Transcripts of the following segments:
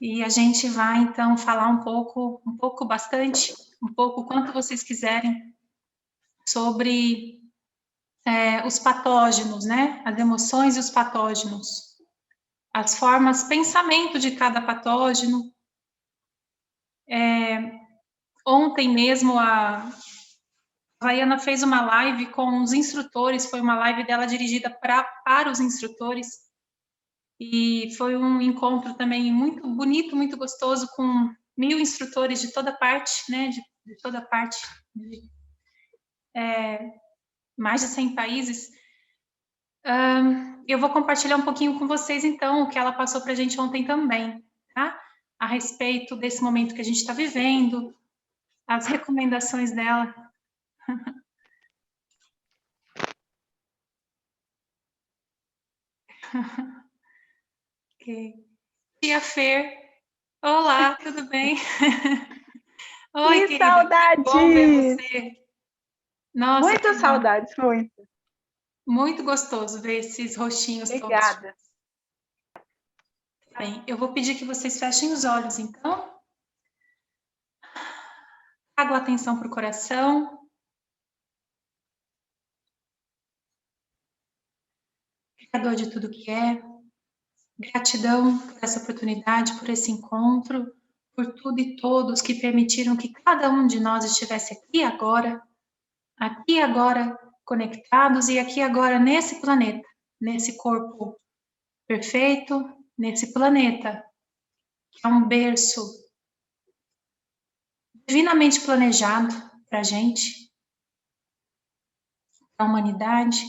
E a gente vai, então, falar bastante, o quanto vocês quiserem, sobre os patógenos, né? As emoções e os patógenos. As formas, pensamento de cada patógeno. Ontem mesmo a Rayana fez uma live com os instrutores, foi uma live dela dirigida para os instrutores, e foi um encontro também muito bonito, muito gostoso, com 1000 instrutores de toda parte, né, de toda parte, de mais de 100 países. Eu vou compartilhar um pouquinho com vocês, então, o que ela passou para a gente ontem também, tá? A respeito desse momento que a gente está vivendo, as recomendações dela. Okay. Tia Fer, olá, tudo bem? Oi, que querida, saudade! que bom ver você. Nossa, Muitas saudades, muito. Muito gostoso ver esses rostinhos Obrigada. todos. Bem, eu vou pedir que vocês fechem os olhos, então. Trago atenção para o coração. Criador de tudo que é. Gratidão por essa oportunidade, por esse encontro, por tudo e todos que permitiram que cada um de nós estivesse aqui agora, conectados e aqui agora nesse planeta, nesse corpo perfeito, nesse planeta, que é um berço divinamente planejado para a gente, para a humanidade.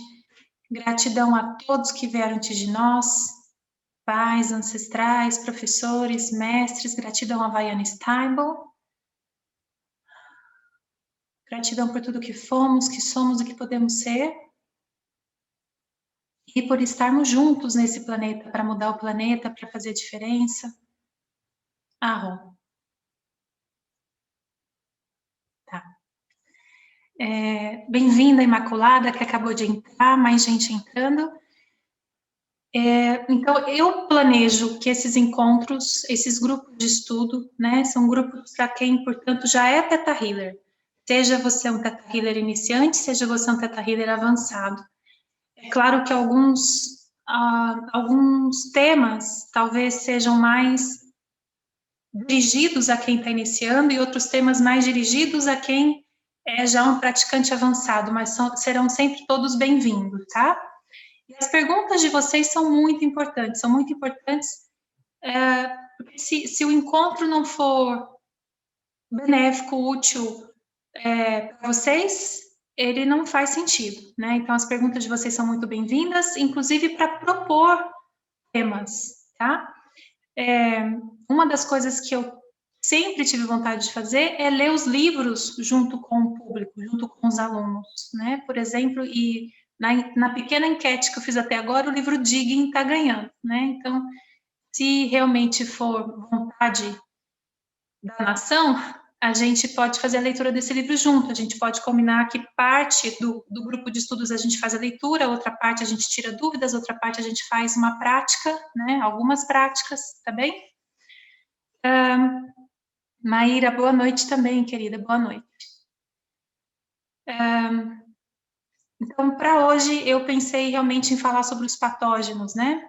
Gratidão a todos que vieram antes de nós, pais, ancestrais, professores, mestres, gratidão a Vaiana Steinball, gratidão por tudo que fomos, que somos e que podemos ser, e por estarmos juntos nesse planeta, para mudar o planeta, para fazer diferença. Arro. Tá. Bem-vinda, Imaculada, que acabou de entrar, mais gente entrando. Então, eu planejo que esses encontros, esses grupos de estudo, né, são grupos para quem, portanto, já é Theta Healer. Seja você um Theta Healer iniciante, seja você um Theta Healer avançado. É claro que alguns temas talvez sejam mais dirigidos a quem está iniciando e outros temas mais dirigidos a quem é já um praticante avançado, mas serão sempre todos bem-vindos, tá? E as perguntas de vocês são muito importantes, porque se o encontro não for benéfico, útil para vocês, ele não faz sentido, né? Então, as perguntas de vocês são muito bem-vindas, inclusive para propor temas, tá? Uma das coisas que eu sempre tive vontade de fazer é ler os livros junto com o público, junto com os alunos, né? Por exemplo, e na pequena enquete que eu fiz até agora, o livro Digging está ganhando, né? Então, se realmente for vontade da nação, a gente pode fazer a leitura desse livro junto, a gente pode combinar que parte do grupo de estudos a gente faz a leitura, outra parte a gente tira dúvidas, outra parte a gente faz uma prática, né? Algumas práticas, tá bem? Maíra, boa noite também, querida, boa noite. Então, para hoje, eu pensei realmente em falar sobre os patógenos, né?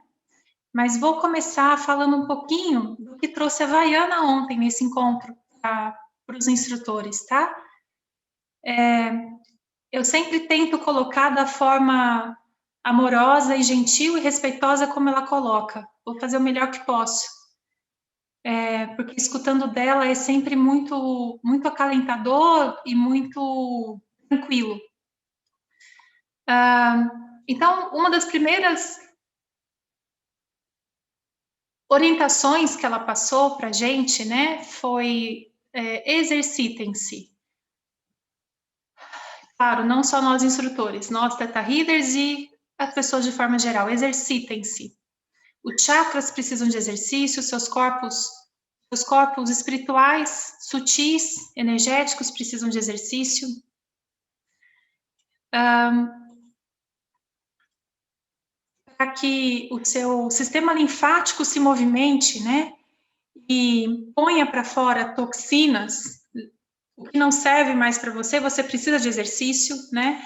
Mas vou começar falando um pouquinho do que trouxe a Vaiana ontem nesse encontro para os instrutores, tá? Eu sempre tento colocar da forma amorosa e gentil e respeitosa como ela coloca. Vou fazer o melhor que posso. Porque escutando dela é sempre muito, muito acalentador e muito tranquilo. Então, uma das primeiras orientações que ela passou para a gente, né, foi exercitem-se. Claro, não só nós instrutores, nós Theta Healers e as pessoas de forma geral, exercitem-se. Os chakras precisam de exercício, seus corpos espirituais, sutis, energéticos precisam de exercício. Para que o seu sistema linfático se movimente, né? E ponha para fora toxinas, o que não serve mais para você, você precisa de exercício, né?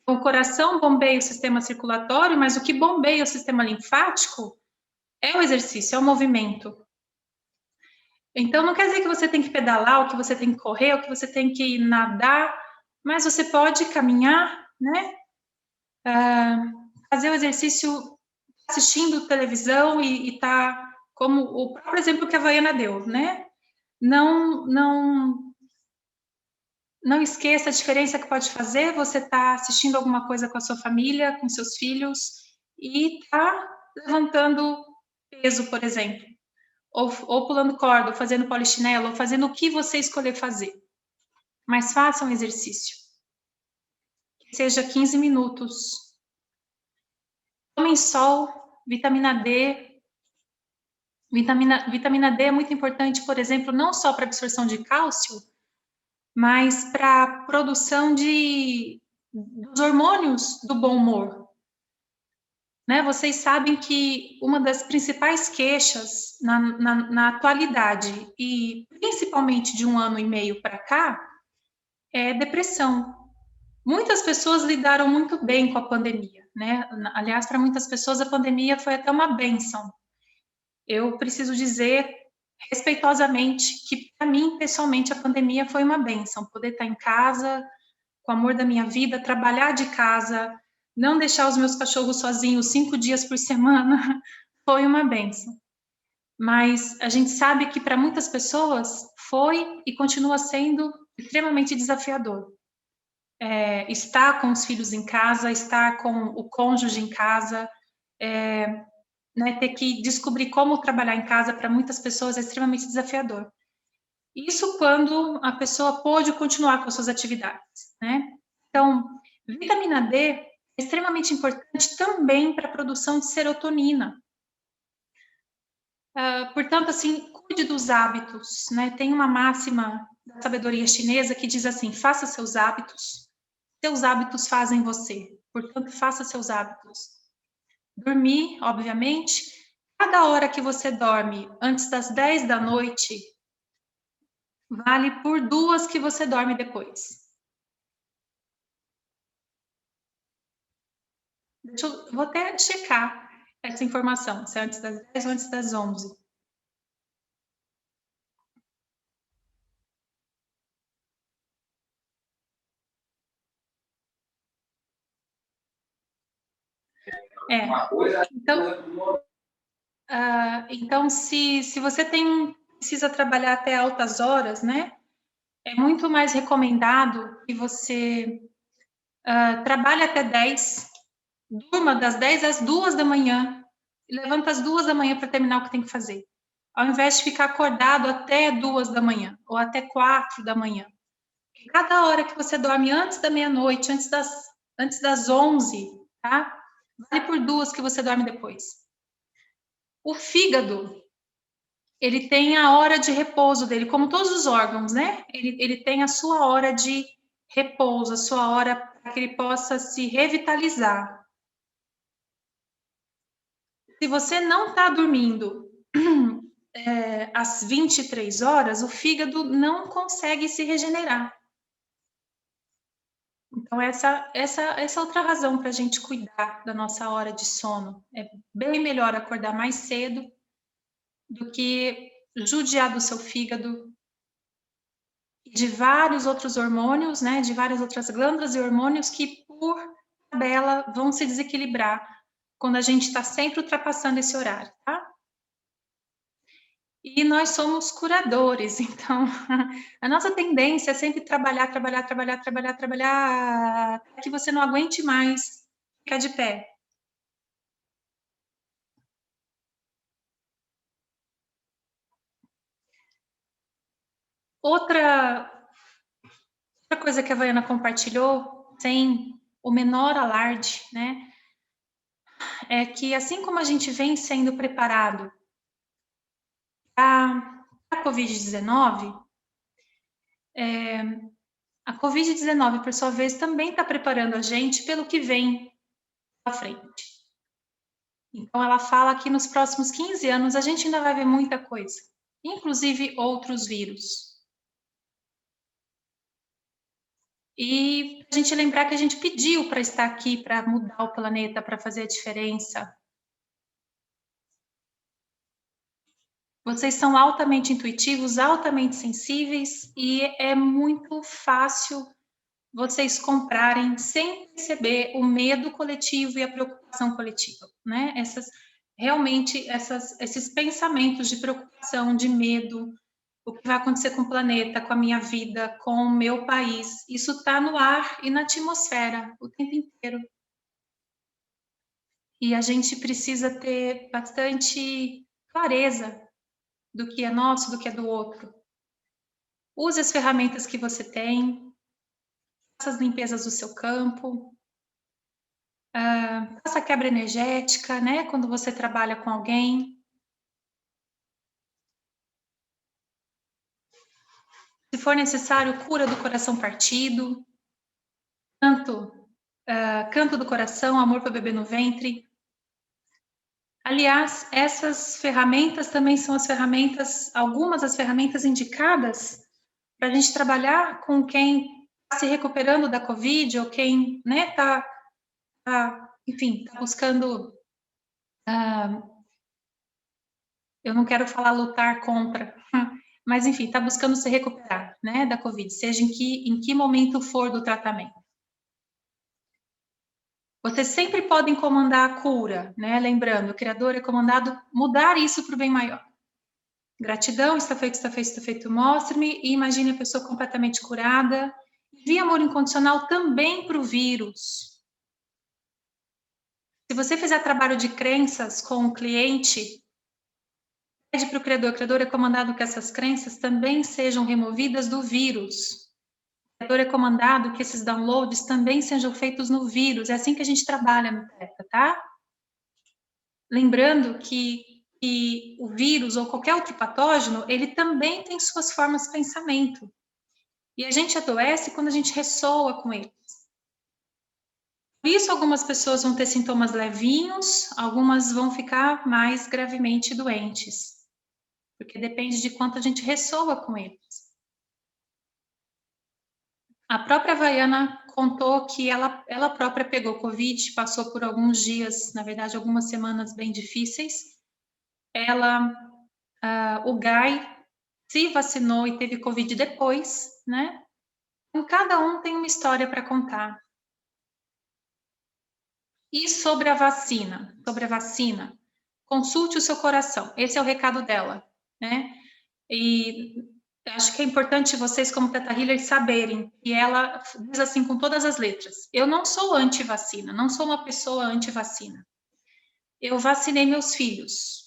O coração bombeia o sistema circulatório, mas o que bombeia o sistema linfático é o exercício, é o movimento. Então, não quer dizer que você tem que pedalar, ou que você tem que correr, ou que você tem que nadar, mas você pode caminhar, né? Fazer o exercício assistindo televisão e tá, como o próprio exemplo que a Havaiana deu, né? Não esqueça a diferença que pode fazer você tá assistindo alguma coisa com a sua família, com seus filhos, e tá levantando peso, por exemplo. Ou pulando corda, ou fazendo polichinelo, ou fazendo o que você escolher fazer. Mas faça um exercício. Que seja 15 minutos. Tomem sol, vitamina D. Vitamina D é muito importante, por exemplo, não só para absorção de cálcio, mas para a produção dos hormônios do bom humor. Né? Vocês sabem que uma das principais queixas na atualidade, e principalmente de 1 ano e meio para cá, é depressão. Muitas pessoas lidaram muito bem com a pandemia, né? Aliás, para muitas pessoas a pandemia foi até uma bênção. Eu preciso dizer respeitosamente que para mim, pessoalmente, a pandemia foi uma bênção. Poder estar em casa, com o amor da minha vida, trabalhar de casa, não deixar os meus cachorros sozinhos 5 dias por semana, foi uma bênção. Mas a gente sabe que para muitas pessoas foi e continua sendo extremamente desafiador. Estar com os filhos em casa, estar com o cônjuge em casa, né, ter que descobrir como trabalhar em casa para muitas pessoas é extremamente desafiador. Isso quando a pessoa pôde continuar com as suas atividades, né? Então, vitamina D é extremamente importante também para a produção de serotonina. Portanto, assim, cuide dos hábitos, né? Tem uma máxima da sabedoria chinesa que diz assim: faça seus hábitos fazem você. Portanto, faça seus hábitos. Dormir, obviamente, cada hora que você dorme antes das 10 da noite vale por 2 que você dorme depois. Vou até checar essa informação, se é antes das 10 ou antes das 11. Então, se você precisa trabalhar até altas horas, né? É muito mais recomendado que você trabalhe até 10, durma das 10 às 2 da manhã, e levanta às 2 da manhã para terminar o que tem que fazer. Ao invés de ficar acordado até 2 da manhã, ou até 4 da manhã. Cada hora que você dorme antes da meia-noite, antes das 11, tá? Vale por 2 que você dorme depois. O fígado, ele tem a hora de repouso dele, como todos os órgãos, né? Ele tem a sua hora de repouso, a sua hora para que ele possa se revitalizar. Se você não está dormindo às 23 horas, o fígado não consegue se regenerar. Então, essa é outra razão para a gente cuidar da nossa hora de sono. É bem melhor acordar mais cedo do que judiar do seu fígado e de vários outros hormônios, né? De várias outras glândulas e hormônios que, por tabela, vão se desequilibrar quando a gente está sempre ultrapassando esse horário, tá? E nós somos curadores, então a nossa tendência é sempre trabalhar, até que você não aguente mais ficar de pé. Outra coisa que a Havaiana compartilhou, sem o menor alarde, né, é que assim como a gente vem sendo preparado para a Covid-19, a Covid-19, por sua vez, também está preparando a gente pelo que vem à frente. Então, ela fala que nos próximos 15 anos a gente ainda vai ver muita coisa. inclusive outros vírus. E a gente lembrar que a gente pediu para estar aqui, para mudar o planeta, para fazer a diferença. Vocês são altamente intuitivos, altamente sensíveis e é muito fácil vocês comprarem sem perceber o medo coletivo e a preocupação coletiva, né? Esses pensamentos de preocupação, de medo, o que vai acontecer com o planeta, com a minha vida, com o meu país, isso está no ar e na atmosfera o tempo inteiro. E a gente precisa ter bastante clareza do que é nosso, do que é do outro. Use as ferramentas que você tem, faça as limpezas do seu campo, faça a quebra energética, né? Quando você trabalha com alguém. Se for necessário, cura do coração partido, canto do coração, amor para beber no ventre. Aliás, essas ferramentas também são algumas das ferramentas indicadas para a gente trabalhar com quem está se recuperando da Covid ou quem, né, enfim, está buscando. Eu não quero falar lutar contra, mas enfim, está buscando se recuperar, né, da Covid, seja em que momento for do tratamento. Vocês sempre podem comandar a cura, né? Lembrando, o Criador é comandado mudar isso para o bem maior. Gratidão, está feito, está feito, está feito, mostre-me e imagine a pessoa completamente curada. Envie amor incondicional também para o vírus. Se você fizer trabalho de crenças com o cliente, pede para o Criador é comandado que essas crenças também sejam removidas do vírus. O Criador é comandado que esses downloads também sejam feitos no vírus. É assim que a gente trabalha no Teta, tá? Lembrando que o vírus ou qualquer outro patógeno, ele também tem suas formas de pensamento. E a gente adoece quando a gente ressoa com eles. Por isso, algumas pessoas vão ter sintomas levinhos, algumas vão ficar mais gravemente doentes. Porque depende de quanto a gente ressoa com eles. A própria Havaiana contou que ela própria pegou Covid, passou por alguns dias, na verdade, algumas semanas bem difíceis. O Guy se vacinou e teve Covid depois, né? Então, cada um tem uma história para contar. E sobre a vacina, consulte o seu coração. Esse é o recado dela, né? E acho que é importante vocês, como Teta Healer, saberem que ela diz assim com todas as letras: eu não sou anti-vacina, não sou uma pessoa anti-vacina. Eu vacinei meus filhos.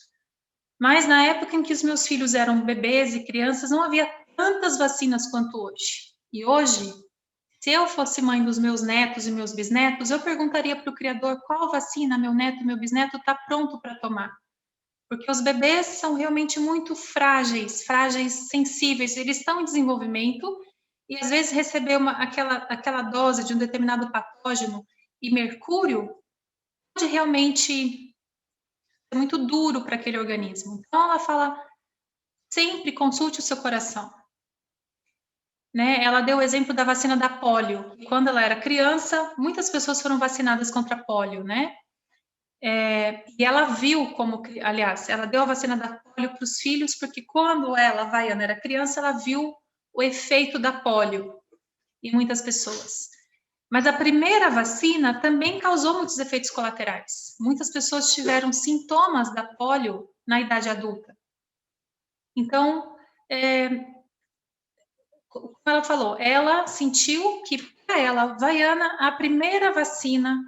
Mas na época em que os meus filhos eram bebês e crianças, não havia tantas vacinas quanto hoje. E hoje, se eu fosse mãe dos meus netos e meus bisnetos, eu perguntaria para o Criador qual vacina meu neto e meu bisneto está pronto para tomar. Porque os bebês são realmente muito frágeis, sensíveis, eles estão em desenvolvimento e às vezes receber aquela dose de um determinado patógeno e mercúrio pode realmente ser muito duro para aquele organismo. Então ela fala, sempre consulte o seu coração. Né? Ela deu o exemplo da vacina da polio. Quando ela era criança, muitas pessoas foram vacinadas contra a polio, né? E ela viu aliás, ela deu a vacina da polio para os filhos, porque quando ela, Havaiana, era criança, ela viu o efeito da polio em muitas pessoas. Mas a primeira vacina também causou muitos efeitos colaterais. Muitas pessoas tiveram sintomas da polio na idade adulta. Então, como ela falou, ela sentiu que para ela, Havaiana, a primeira vacina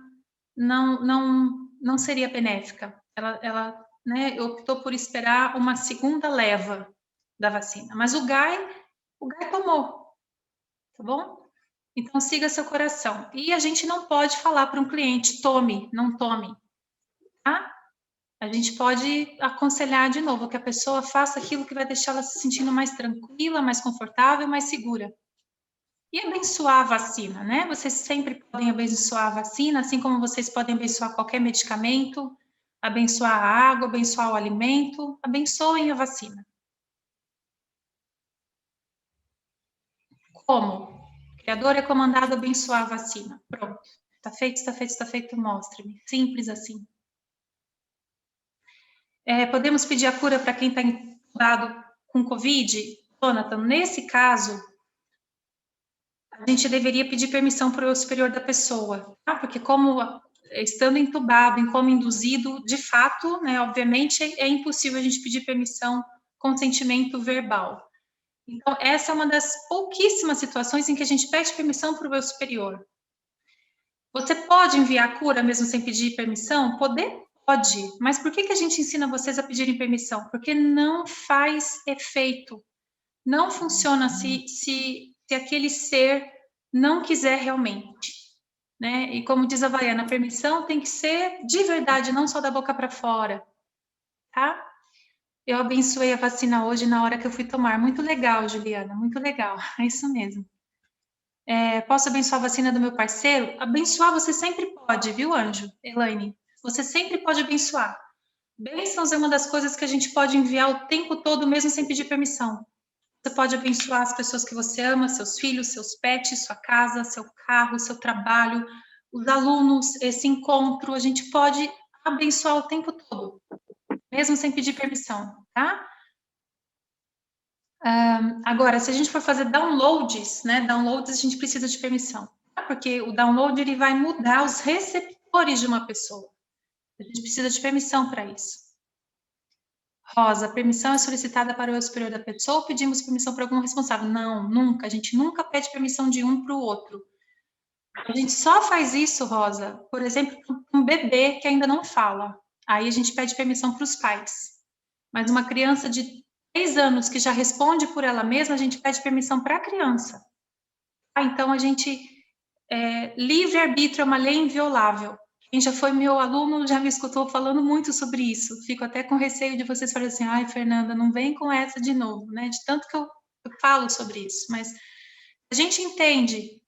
não seria benéfica. Ela né, optou por esperar uma segunda leva da vacina. Mas o Guy tomou, tá bom? Então siga seu coração. E a gente não pode falar para um cliente, tome, não tome, tá? A gente pode aconselhar de novo que a pessoa faça aquilo que vai deixá-la se sentindo mais tranquila, mais confortável, mais segura. E abençoar a vacina, né? Vocês sempre podem abençoar a vacina, assim como vocês podem abençoar qualquer medicamento, abençoar a água, abençoar o alimento, abençoem a vacina. Como? O Criador é comandado a abençoar a vacina. Pronto. Está feito, está feito, está feito, mostre-me. Simples assim. Podemos pedir a cura para quem está entubado com Covid? Jonathan, nesse caso, a gente deveria pedir permissão para o superior da pessoa, tá? Porque como estando entubado, em coma induzido, de fato, né, obviamente, é impossível a gente pedir permissão, consentimento verbal. Então, essa é uma das pouquíssimas situações em que a gente pede permissão para o meu superior. Você pode enviar a cura mesmo sem pedir permissão? Poder? Pode. Mas por que a gente ensina vocês a pedirem permissão? Porque não faz efeito. Não funciona se aquele ser não quiser realmente. Né? E como diz a Havaiana, a permissão tem que ser de verdade, não só da boca para fora. Tá? Eu abençoei a vacina hoje na hora que eu fui tomar. Muito legal, Juliana, muito legal. É isso mesmo. Posso abençoar a vacina do meu parceiro? Abençoar você sempre pode, viu, Anjo? Elaine, você sempre pode abençoar. Bênçãos é uma das coisas que a gente pode enviar o tempo todo, mesmo sem pedir permissão. Você pode abençoar as pessoas que você ama, seus filhos, seus pets, sua casa, seu carro, seu trabalho, os alunos, esse encontro. A gente pode abençoar o tempo todo, mesmo sem pedir permissão, tá? Agora, se a gente for fazer downloads, né? Downloads a gente precisa de permissão, tá? Porque o download ele vai mudar os receptores de uma pessoa. A gente precisa de permissão para isso. Rosa, a permissão é solicitada para o eu superior da pessoa ou pedimos permissão para algum responsável? Não, nunca. A gente nunca pede permissão de um para o outro. A gente só faz isso, Rosa, por exemplo, para um bebê que ainda não fala. Aí a gente pede permissão para os pais. Mas uma criança de 3 anos que já responde por ela mesma, a gente pede permissão para a criança. Então, a gente... livre-arbítrio é uma lei inviolável. Quem já foi meu aluno já me escutou falando muito sobre isso. Fico até com receio de vocês falarem assim, ai, Fernanda, não vem com essa de novo, né? De tanto que eu falo sobre isso. Mas a gente entende,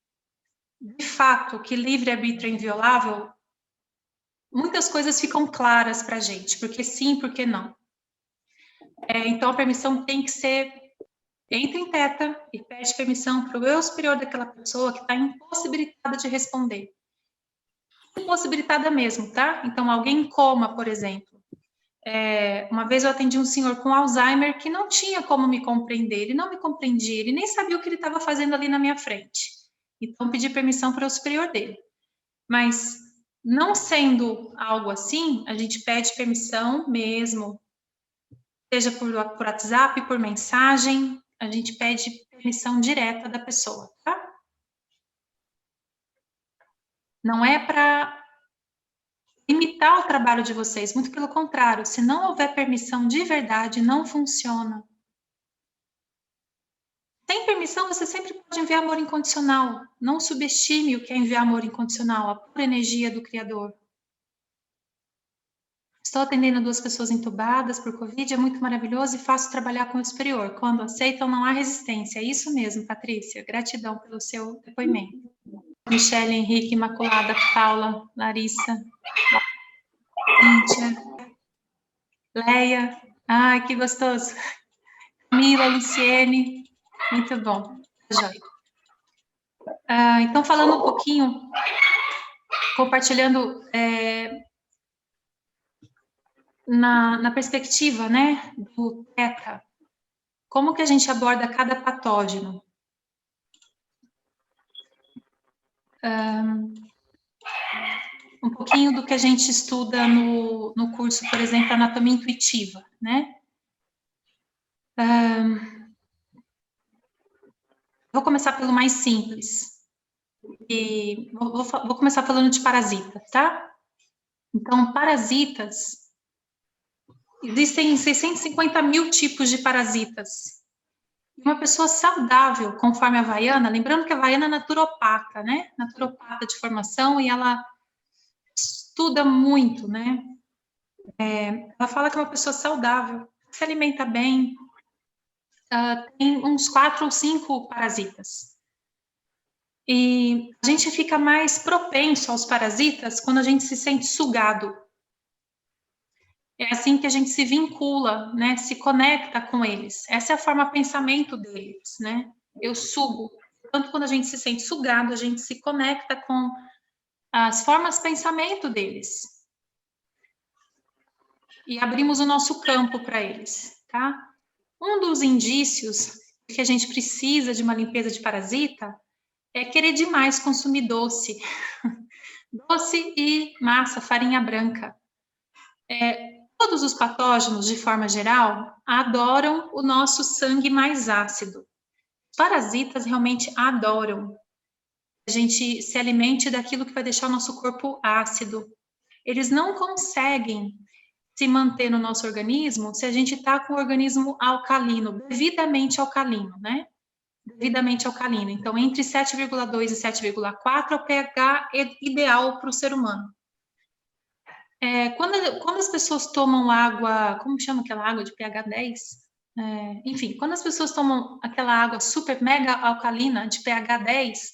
de fato, que livre-arbítrio é inviolável, muitas coisas ficam claras para a gente, porque sim, porque não. Então, a permissão tem que ser, entra em teta e pede permissão para o eu superior daquela pessoa que está impossibilitada de responder. Impossibilitada mesmo, tá? Então, alguém em coma, por exemplo. Uma vez eu atendi um senhor com Alzheimer que não tinha como me compreender, ele não me compreendia, ele nem sabia o que ele estava fazendo ali na minha frente. Então, pedi permissão para o superior dele. Mas, não sendo algo assim, a gente pede permissão mesmo, seja por WhatsApp, por mensagem, a gente pede permissão direta da pessoa, tá? Não é para limitar o trabalho de vocês, muito pelo contrário, se não houver permissão de verdade, não funciona. Sem permissão, você sempre pode enviar amor incondicional. Não subestime o que é enviar amor incondicional, a pura energia do Criador. Estou atendendo 2 pessoas entubadas por Covid, é muito maravilhoso e fácil trabalhar com o superior. Quando aceitam, não há resistência. É isso mesmo, Patrícia. Gratidão pelo seu depoimento. Michele, Henrique, Imaculada, Paula, Larissa, Cíntia, Leia. Ai, que gostoso. Mila, Luciene. Muito bom. Joia. Então, falando um pouquinho, compartilhando na perspectiva, né, do TETA, como que a gente aborda cada patógeno? Um pouquinho do que a gente estuda no curso, por exemplo, Anatomia Intuitiva, né? Vou começar pelo mais simples. E vou começar falando de parasitas, tá? Então, parasitas, existem 650 mil tipos de parasitas. Uma pessoa saudável, conforme a Havaiana, lembrando que a Havaiana é naturopata, né? Naturopata de formação, e ela estuda muito, né? Ela fala que uma pessoa saudável, se alimenta bem, tem uns 4 ou 5 parasitas. E a gente fica mais propenso aos parasitas quando a gente se sente sugado. É assim que a gente se vincula, né? Se conecta com eles. Essa é a forma de pensamento deles, né? Eu sugo. Portanto, quando a gente se sente sugado, a gente se conecta com as formas de pensamento deles. E abrimos o nosso campo para eles, tá? Um dos indícios que a gente precisa de uma limpeza de parasita é querer demais consumir doce. Doce e massa, farinha branca. Todos os patógenos, de forma geral, adoram o nosso sangue mais ácido. Parasitas realmente adoram a gente se alimente daquilo que vai deixar o nosso corpo ácido. Eles não conseguem se manter no nosso organismo se a gente está com o organismo alcalino, devidamente alcalino, né? Devidamente alcalino. Então, entre 7,2 e 7,4 é o pH ideal para o ser humano. Quando as pessoas tomam água, como chama aquela água de pH 10? Enfim, quando as pessoas tomam aquela água super mega alcalina de pH 10,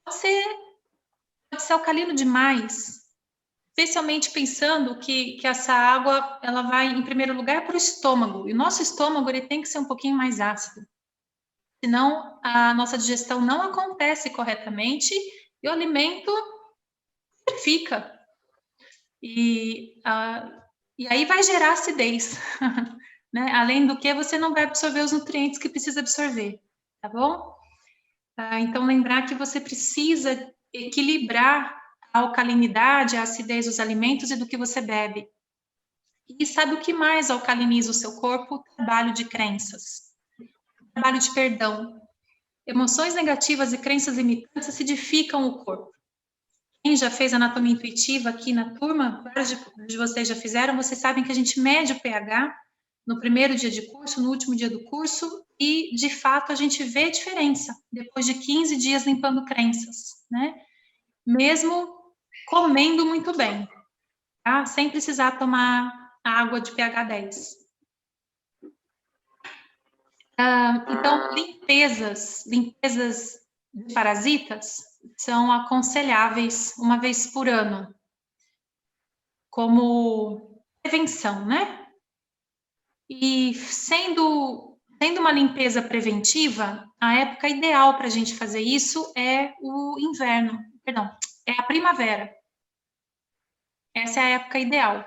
pode ser alcalino demais, especialmente pensando que essa água ela vai, em primeiro lugar, para o estômago, e o nosso estômago ele tem que ser um pouquinho mais ácido, senão a nossa digestão não acontece corretamente e o alimento fica. E aí vai gerar acidez, né? Além do que, você não vai absorver os nutrientes que precisa absorver, tá bom? Então, lembrar que você precisa equilibrar a alcalinidade, a acidez dos alimentos e do que você bebe. E sabe o que mais alcaliniza o seu corpo? O trabalho de crenças, o trabalho de perdão. Emoções negativas e crenças limitantes acidificam o corpo. Quem já fez anatomia intuitiva aqui na turma, vários de vocês já fizeram, vocês sabem que a gente mede o pH no primeiro dia de curso, no último dia do curso, e, de fato, a gente vê diferença depois de 15 dias limpando crenças, né? Mesmo comendo muito bem, tá? Sem precisar tomar água de pH 10. Então, limpezas de parasitas são aconselháveis uma vez por ano, como prevenção, né? E sendo uma limpeza preventiva, a época ideal para a gente fazer isso é o inverno, perdão, é a primavera. Essa é a época ideal.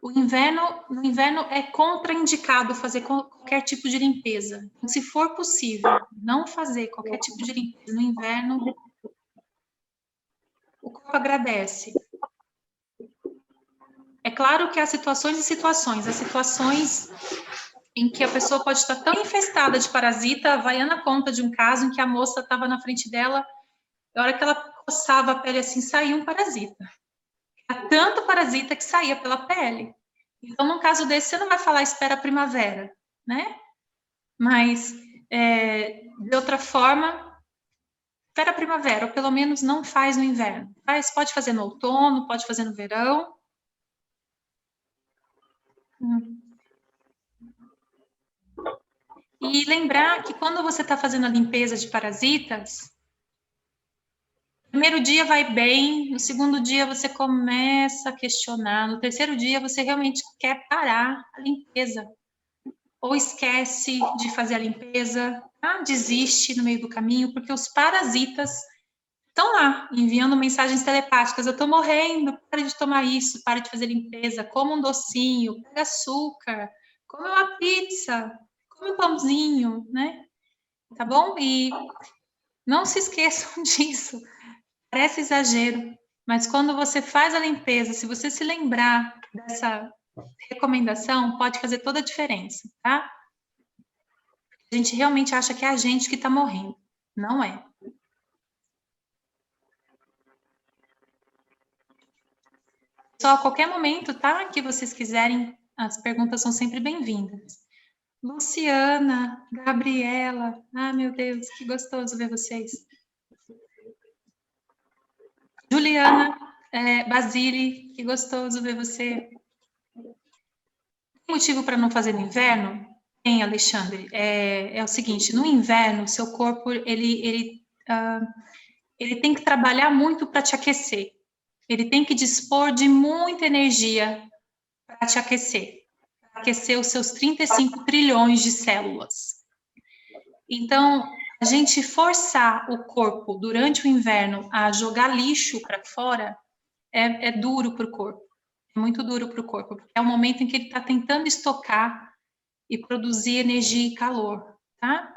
No inverno é contraindicado fazer qualquer tipo de limpeza. Então, se for possível não fazer qualquer tipo de limpeza no inverno, o corpo agradece. É claro que há situações e situações. Há situações em que a pessoa pode estar tão infestada de parasita, a Vaiana conta de um caso em que a moça estava na frente dela, e a hora que ela coçava a pele assim, saía um parasita. Há tanto parasita que saía pela pele. Então, num caso desse, você não vai falar espera a primavera, né? Mas, de outra forma, espera a primavera, ou pelo menos não faz no inverno. Pode fazer no outono, pode fazer no verão. E lembrar que quando você está fazendo a limpeza de parasitas, no primeiro dia vai bem, no segundo dia você começa a questionar, no terceiro dia você realmente quer parar a limpeza, ou esquece de fazer a limpeza, desiste no meio do caminho, porque os parasitas estão lá, enviando mensagens telepáticas, eu estou morrendo, para de tomar isso, para de fazer limpeza, coma um docinho, pega açúcar, come uma pizza, come um pãozinho, né? Tá bom? E não se esqueçam disso. Parece exagero, mas quando você faz a limpeza, se você se lembrar dessa recomendação, pode fazer toda a diferença, tá? A gente realmente acha que é a gente que está morrendo. Não é. Só a qualquer momento, tá? Que vocês quiserem, as perguntas são sempre bem-vindas. Luciana, Gabriela, meu Deus, que gostoso ver vocês. Juliana, Basile, que gostoso ver você. Tem motivo para não fazer no inverno? Tem, Alexandre. É o seguinte, no inverno, seu corpo, ele tem que trabalhar muito para te aquecer. Ele tem que dispor de muita energia para te aquecer. Para aquecer os seus 35 trilhões de células. Então, a gente forçar o corpo durante o inverno a jogar lixo para fora é duro para o corpo. É muito duro para o corpo, porque é o momento em que ele está tentando estocar e produzir energia e calor, tá?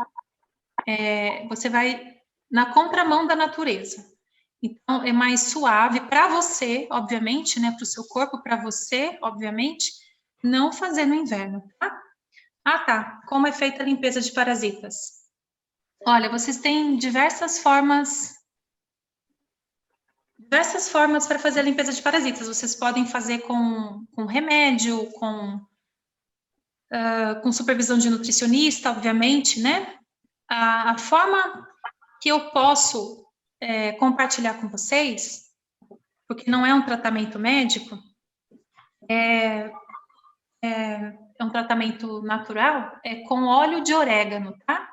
Você vai na contramão da natureza. Então, é mais suave para você, obviamente, né? Para o seu corpo, para você, obviamente, não fazer no inverno, tá? Ah, tá. Como é feita a limpeza de parasitas? Olha, vocês têm diversas formas para fazer a limpeza de parasitas. Vocês podem fazer com remédio, com supervisão de nutricionista, obviamente, né? A forma que eu posso compartilhar com vocês, porque não é um tratamento médico, é um tratamento natural, é com óleo de orégano, tá?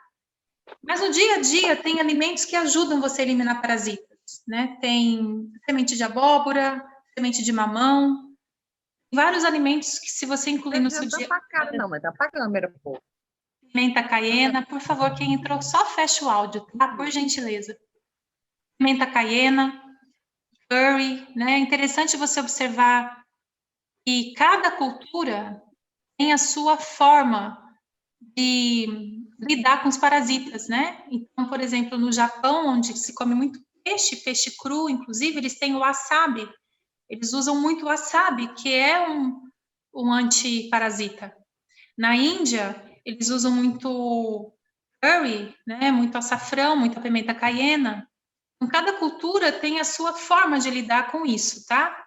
Mas no dia a dia tem alimentos que ajudam você a eliminar parasitas, né? Tem semente de abóbora, semente de mamão, vários alimentos que se você incluir no seu dia... Não tá cara não, mas dá pra câmera, pô. Pimenta caiena, por favor, quem entrou, só fecha o áudio, tá? Por gentileza. Pimenta caiena, curry, né? É interessante você observar que cada cultura tem a sua forma de lidar com os parasitas, né? Então, por exemplo, no Japão, onde se come muito peixe, peixe cru, inclusive, eles têm o wasabi. Eles usam muito o wasabi, que é um antiparasita. Na Índia, eles usam muito curry, né? Muito açafrão, muita pimenta caiena. Então, cada cultura tem a sua forma de lidar com isso, tá?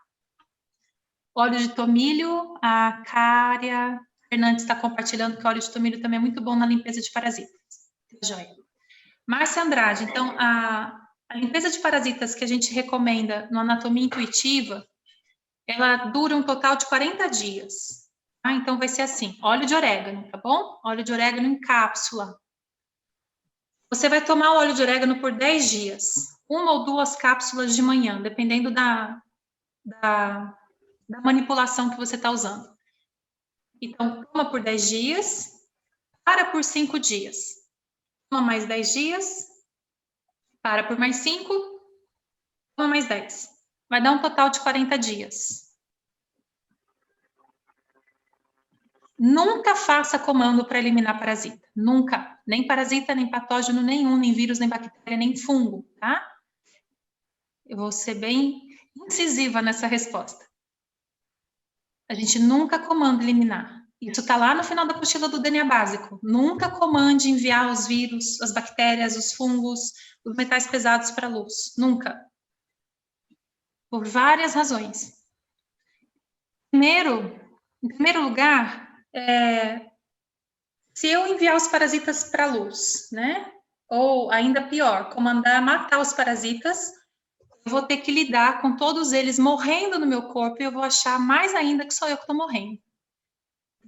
Óleo de tomilho, a Cária Fernandes está compartilhando que o óleo de tomilho também é muito bom na limpeza de parasitas. Joia. Márcia Andrade, então, a limpeza de parasitas que a gente recomenda no Anatomia Intuitiva, ela dura um total de 40 dias. Tá? Então, vai ser assim, óleo de orégano, tá bom? Óleo de orégano em cápsula. Você vai tomar o óleo de orégano por 10 dias. 1 ou 2 cápsulas de manhã, dependendo da manipulação que você está usando. Então, toma por 10 dias, para por 5 dias. Toma mais 10 dias, para por mais 5, toma mais 10. Vai dar um total de 40 dias. Nunca faça comando para eliminar parasita. Nunca. Nem parasita, nem patógeno nenhum, nem vírus, nem bactéria, nem fungo, tá? Eu vou ser bem incisiva nessa resposta. A gente nunca comanda eliminar. Isso está lá no final da apostila do DNA básico. Nunca comande enviar os vírus, as bactérias, os fungos, os metais pesados para a luz. Nunca. Por várias razões. Em primeiro lugar, se eu enviar os parasitas para a luz, né? Ou ainda pior, comandar matar os parasitas, eu vou ter que lidar com todos eles morrendo no meu corpo e eu vou achar mais ainda que sou eu que estou morrendo.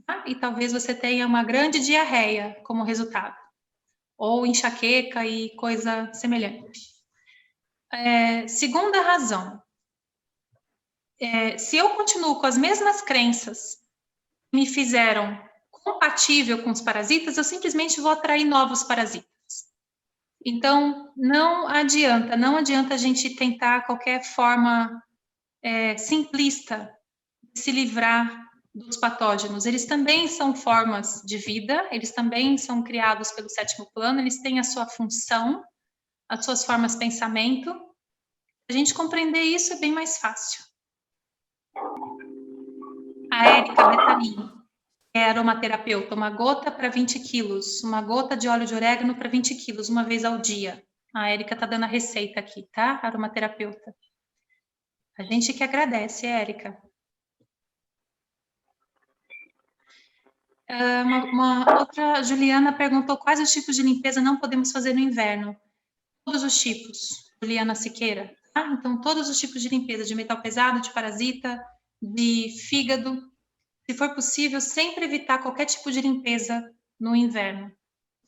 Tá? E talvez você tenha uma grande diarreia como resultado. Ou enxaqueca e coisa semelhante. Segunda razão. Se eu continuo com as mesmas crenças que me fizeram compatível com os parasitas, eu simplesmente vou atrair novos parasitas. Então, não adianta a gente tentar qualquer forma simplista de se livrar dos patógenos. Eles também são formas de vida, eles também são criados pelo sétimo plano, eles têm a sua função, as suas formas de pensamento. A gente compreender isso é bem mais fácil. A Érica Betanini é aromaterapeuta, uma gota para 20 quilos, uma gota de óleo de orégano para 20 quilos, uma vez ao dia. A Érica está dando a receita aqui, tá? Aromaterapeuta. A gente que agradece, Érica. Uma outra, Juliana perguntou quais os tipos de limpeza não podemos fazer no inverno. Todos os tipos, Juliana Siqueira. Tá? Então, todos os tipos de limpeza, de metal pesado, de parasita, de fígado. Se for possível, sempre evitar qualquer tipo de limpeza no inverno.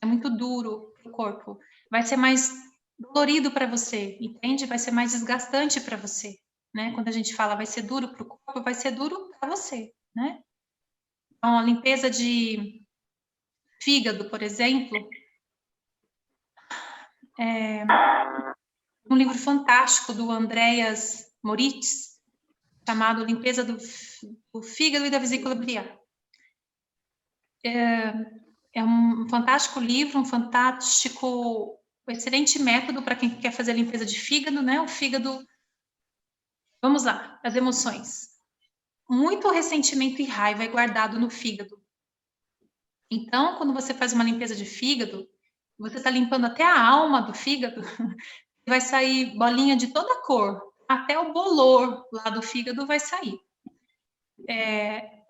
É muito duro para o corpo. Vai ser mais dolorido para você, entende? Vai ser mais desgastante para você. Né? Quando a gente fala vai ser duro para o corpo, vai ser duro para você, né? Então, a limpeza de fígado, por exemplo, um livro fantástico do Andreas Moritz, chamado Limpeza do Fígado e da Vesícula Biliar. É um fantástico livro, um excelente método para quem quer fazer a limpeza de fígado, né? O fígado, vamos lá, as emoções. Muito ressentimento e raiva é guardado no fígado. Então, quando você faz uma limpeza de fígado, você está limpando até a alma do fígado, vai sair bolinha de toda cor, até o bolor lá do fígado vai sair.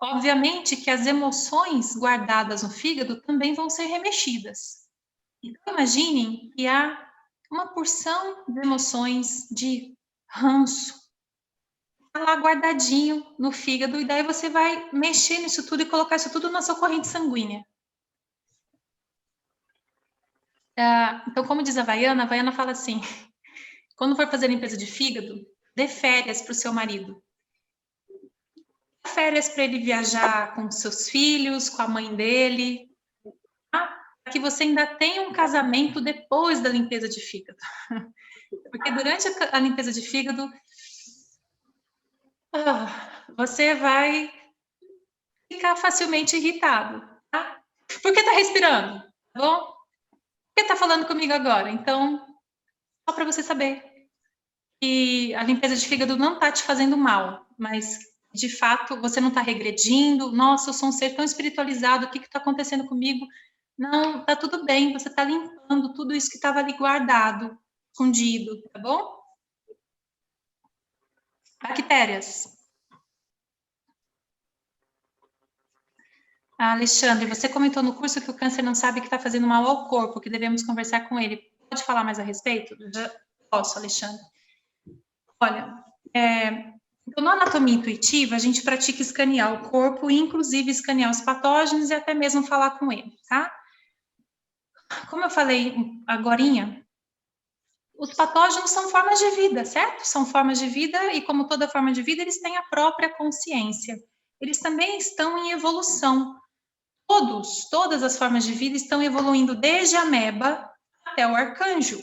Obviamente que as emoções guardadas no fígado também vão ser remexidas. Então, imaginem que há uma porção de emoções de ranço, tá lá guardadinho no fígado, e daí você vai mexer nisso tudo e colocar isso tudo na sua corrente sanguínea. Então, como diz a Havaiana fala assim, quando for fazer limpeza de fígado, dê férias para o seu marido. Dê férias para ele viajar com seus filhos, com a mãe dele, tá? Para que você ainda tenha um casamento depois da limpeza de fígado. Porque durante a limpeza de fígado, você vai ficar facilmente irritado, tá? Por que está respirando? Tá bom? Por que está falando comigo agora? Então, só para você saber que a limpeza de fígado não está te fazendo mal, mas, de fato, você não está regredindo. Nossa, eu sou um ser tão espiritualizado, o que está acontecendo comigo? Não, está tudo bem, você está limpando tudo isso que estava ali guardado, escondido, tá bom? Bactérias. Alexandre, você comentou no curso que o câncer não sabe que está fazendo mal ao corpo, que devemos conversar com ele. Pode falar mais a respeito? Já posso, Alexandre. Olha, então, na anatomia intuitiva, a gente pratica escanear o corpo, inclusive escanear os patógenos e até mesmo falar com ele, tá? Como eu falei agorinha, os patógenos são formas de vida, certo? São formas de vida e, como toda forma de vida, eles têm a própria consciência. Eles também estão em evolução. Todas as formas de vida estão evoluindo desde a ameba até o arcanjo.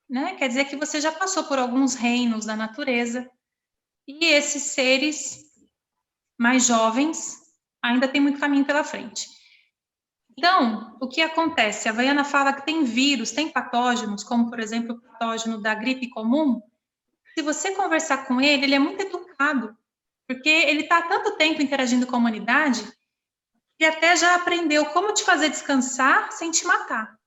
Né? Quer dizer que você já passou por alguns reinos da natureza e esses seres mais jovens ainda têm muito caminho pela frente. Então, o que acontece? A Havaiana fala que tem vírus, tem patógenos, como, por exemplo, o patógeno da gripe comum. Se você conversar com ele, ele é muito educado, porque ele está há tanto tempo interagindo com a humanidade que até já aprendeu como te fazer descansar sem te matar.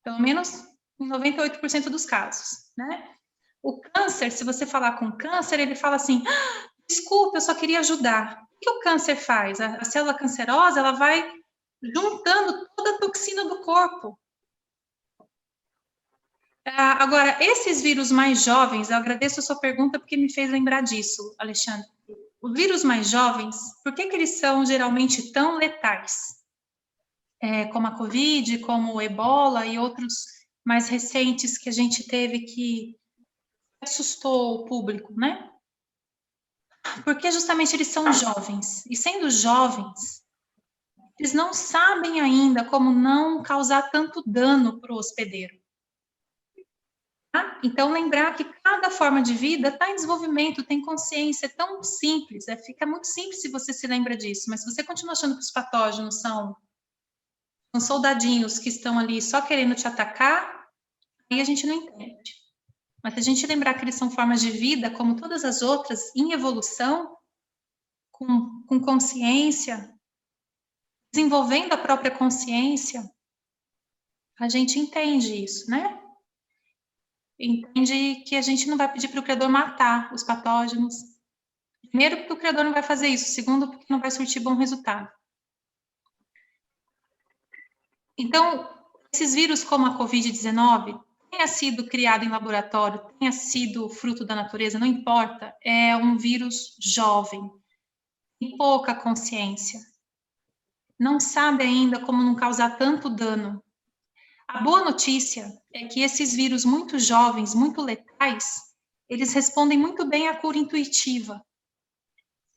Pelo menos em 98% dos casos, né? O câncer, se você falar com o câncer, ele fala assim, desculpa, eu só queria ajudar. O que o câncer faz? A célula cancerosa, ela vai juntando toda a toxina do corpo. Agora, esses vírus mais jovens, eu agradeço a sua pergunta porque me fez lembrar disso, Alexandre. Os vírus mais jovens, por que eles são geralmente tão letais? Como a Covid, como o Ebola e outros mais recentes que a gente teve que assustou o público, né? Porque justamente eles são jovens. E sendo jovens, eles não sabem ainda como não causar tanto dano para o hospedeiro. Tá? Então, lembrar que cada forma de vida está em desenvolvimento, tem consciência, é tão simples, fica muito simples se você se lembra disso, mas se você continua achando que os patógenos são soldadinhos que estão ali só querendo te atacar, aí a gente não entende. Mas se a gente lembrar que eles são formas de vida, como todas as outras, em evolução, com consciência, desenvolvendo a própria consciência, a gente entende isso, né? Entende que a gente não vai pedir para o Criador matar os patógenos. Primeiro, porque o Criador não vai fazer isso. Segundo, porque não vai surtir bom resultado. Então, esses vírus como a Covid-19, tenha sido criado em laboratório, tenha sido fruto da natureza, não importa, é um vírus jovem, tem pouca consciência, não sabe ainda como não causar tanto dano. A boa notícia é que esses vírus muito jovens, muito letais, eles respondem muito bem à cura intuitiva.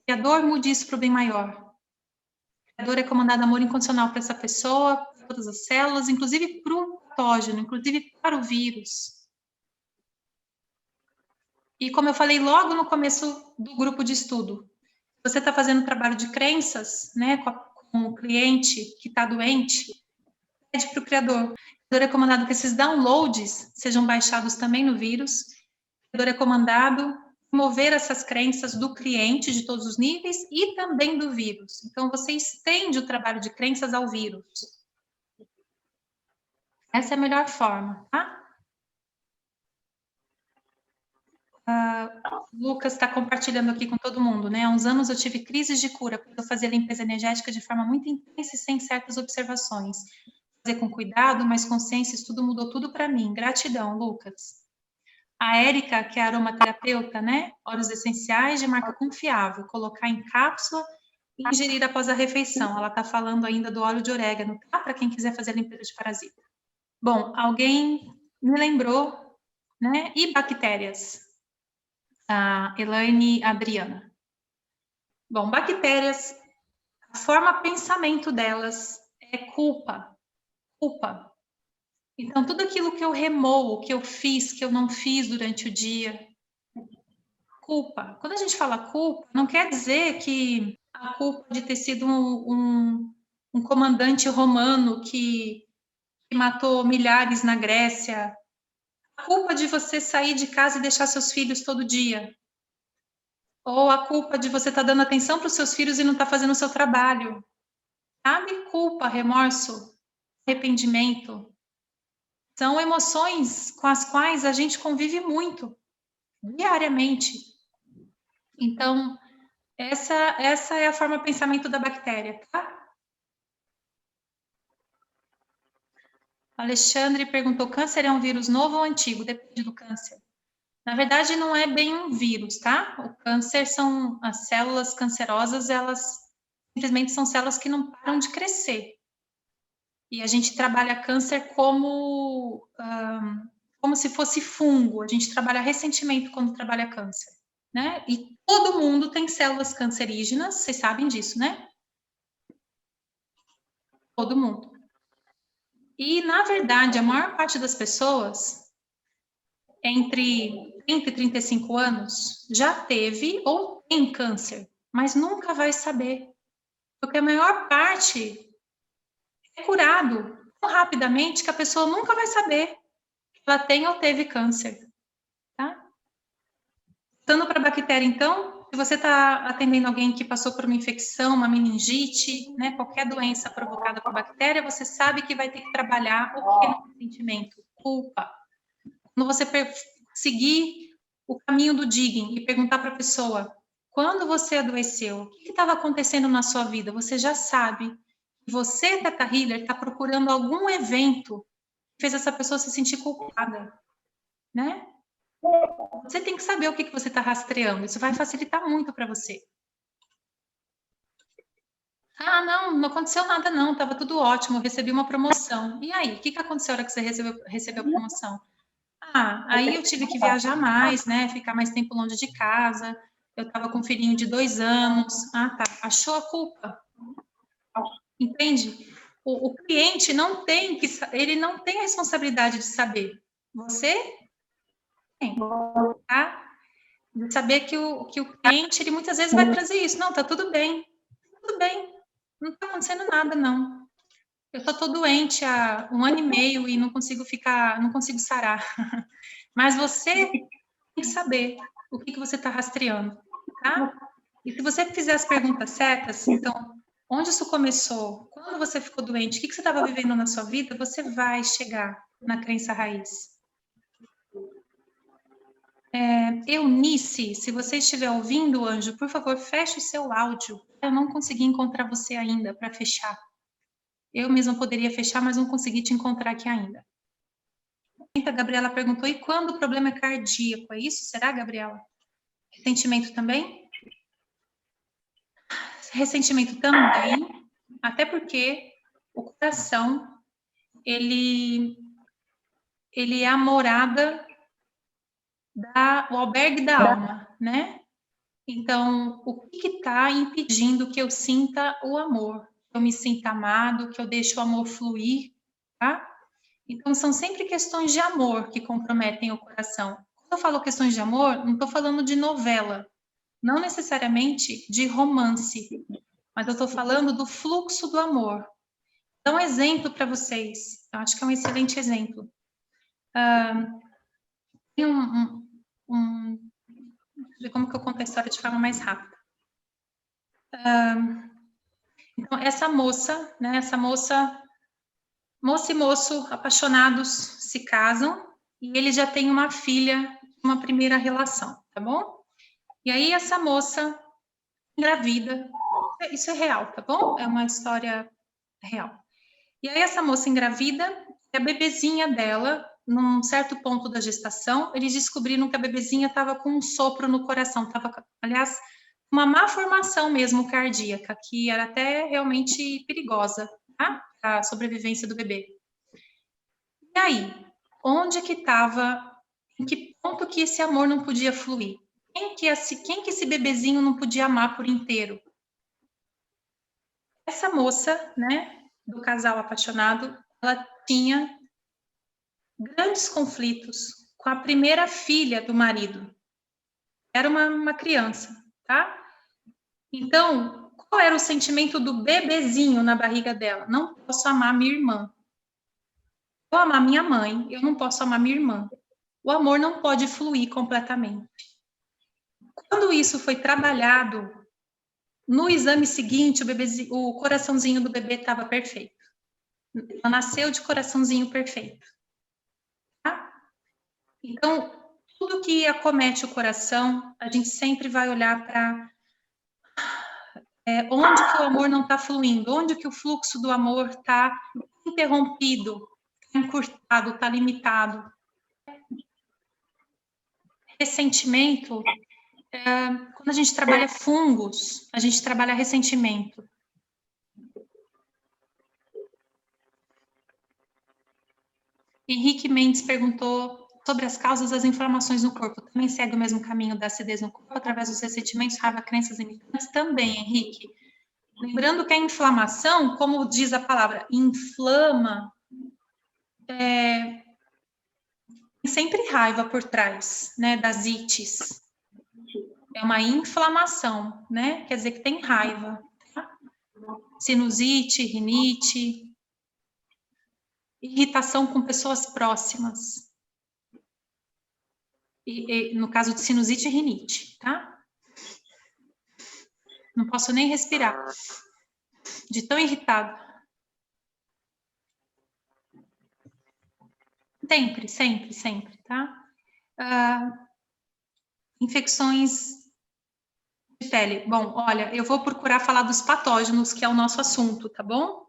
E a dor mude isso para o bem maior. A dor é comandada amor incondicional para essa pessoa, para todas as células, inclusive para o patógeno, inclusive para o vírus. E como eu falei logo no começo do grupo de estudo, você está fazendo trabalho de crenças, né, com o cliente que está doente, pede para o criador. O criador é comandado que esses downloads sejam baixados também no vírus. O criador é comandado mover essas crenças do cliente de todos os níveis e também do vírus. Então, você estende o trabalho de crenças ao vírus. Essa é a melhor forma, tá? Lucas está compartilhando aqui com todo mundo, né? Há uns anos eu tive crises de cura, porque eu fazia limpeza energética de forma muito intensa e sem certas observações. Fazer com cuidado, mais consciência, isso tudo mudou tudo para mim. Gratidão, Lucas. A Érica, que é aromaterapeuta, né? Óleos essenciais de marca confiável, colocar em cápsula e ingerir após a refeição. Ela está falando ainda do óleo de orégano, tá? Para quem quiser fazer limpeza de parasita. Bom, alguém me lembrou, né? E bactérias? A Elaine Adriana. Bom, bactérias, a forma pensamento delas é culpa. Culpa. Então, tudo aquilo que eu remoo, que eu fiz, que eu não fiz durante o dia, culpa. Quando a gente fala culpa, não quer dizer que a culpa de ter sido um comandante romano que matou milhares na Grécia, a culpa de você sair de casa e deixar seus filhos todo dia, ou a culpa de você estar dando atenção para os seus filhos e não estar fazendo o seu trabalho. Sabe? Culpa, remorso, arrependimento. São emoções com as quais a gente convive muito, diariamente. Então, essa é a forma de pensamento da bactéria, tá? Alexandre perguntou, câncer é um vírus novo ou antigo? Depende do câncer. Na verdade, não é bem um vírus, tá? O câncer são as células cancerosas, elas simplesmente são células que não param de crescer. E a gente trabalha câncer como se fosse fungo. A gente trabalha ressentimento quando trabalha câncer, né? E todo mundo tem células cancerígenas, vocês sabem disso, né? Todo mundo. E, na verdade, a maior parte das pessoas, entre 30 e 35 anos, já teve ou tem câncer, mas nunca vai saber. Porque a maior parte é curado tão rapidamente que a pessoa nunca vai saber que ela tem ou teve câncer. Tá? Voltando para a bactéria, então, se você está atendendo alguém que passou por uma infecção, uma meningite, né, qualquer doença provocada por bactéria, você sabe que vai ter que trabalhar o que no sentimento? Culpa. Quando você seguir o caminho do digging e perguntar para a pessoa, quando você adoeceu, o que estava acontecendo na sua vida? Você já sabe que você, Teta Healer, está procurando algum evento que fez essa pessoa se sentir culpada, né? Você tem que saber o que você está rastreando. Isso vai facilitar muito para você. Ah, não aconteceu nada não, estava tudo ótimo, eu recebi uma promoção. E aí, o que aconteceu na hora que você recebeu a promoção? Ah, aí eu tive que viajar mais, né, ficar mais tempo longe de casa, eu estava com um filhinho de 2 anos. Ah, tá, achou a culpa. Entende? O cliente não tem ele não tem a responsabilidade de saber. Você tem, tá? De saber que o cliente, ele muitas vezes vai trazer isso. Não, tá tudo bem, não tá acontecendo nada, não. Eu só tô doente há 1 ano e meio e não consigo sarar. Mas você tem que saber o que você está rastreando, tá? E se você fizer as perguntas certas, então, onde isso começou? Quando você ficou doente? O que você estava vivendo na sua vida? Você vai chegar na crença raiz. Eunice, se você estiver ouvindo, anjo, por favor, feche o seu áudio. Eu não consegui encontrar você ainda para fechar. Eu mesma poderia fechar, mas não consegui te encontrar aqui ainda. A Gabriela perguntou, e quando o problema é cardíaco? É isso? Será, Gabriela? Ressentimento também? Ressentimento também, até porque o coração, ele é a morada, o albergue da alma, né? Então, o que está impedindo que eu sinta o amor? Que eu me sinta amado, que eu deixe o amor fluir, tá? Então, são sempre questões de amor que comprometem o coração. Quando eu falo questões de amor, não estou falando de novela, não necessariamente de romance, mas eu estou falando do fluxo do amor. Vou dar um exemplo para vocês, eu acho que é um excelente exemplo. Tem deixa eu ver como que eu conto a história de forma mais rápida. Então, essa moça, né, moça e moço apaixonados se casam e ele já tem uma filha, uma primeira relação, tá bom? E aí essa moça engravida, isso é real, tá bom? É uma história real. E aí essa moça engravida, a bebezinha dela, num certo ponto da gestação, eles descobriram que a bebezinha estava com um sopro no coração, estava, aliás, uma má formação mesmo cardíaca, que era até realmente perigosa, tá? Para a sobrevivência do bebê. E aí, onde que estava, em que ponto que esse amor não podia fluir? Quem que esse bebezinho não podia amar por inteiro? Essa moça, né, do casal apaixonado, ela tinha grandes conflitos com a primeira filha do marido. Era uma criança, tá? Então, qual era o sentimento do bebezinho na barriga dela? Não posso amar minha irmã. Eu amar minha mãe, eu não posso amar minha irmã. O amor não pode fluir completamente. Quando isso foi trabalhado, no exame seguinte, o coraçãozinho do bebê estava perfeito. Ela nasceu de coraçãozinho perfeito. Tá? Então, tudo que acomete o coração, a gente sempre vai olhar para onde que o amor não está fluindo, onde que o fluxo do amor está interrompido, está encurtado, está limitado. Ressentimento, quando a gente trabalha fungos, a gente trabalha ressentimento. Henrique Mendes perguntou sobre as causas das inflamações no corpo. Também segue o mesmo caminho da acidez no corpo através dos ressentimentos, raiva, crenças limitantes? Também, Henrique. Lembrando que a inflamação, como diz a palavra, inflama, tem sempre raiva por trás, né, das ites. É uma inflamação, né? Quer dizer que tem raiva. Tá? Sinusite, rinite, irritação com pessoas próximas. E no caso de sinusite e rinite, tá? Não posso nem respirar, de tão irritado. Sempre, sempre, sempre, tá? Infecções de pele. Bom, olha, eu vou procurar falar dos patógenos, que é o nosso assunto, tá bom?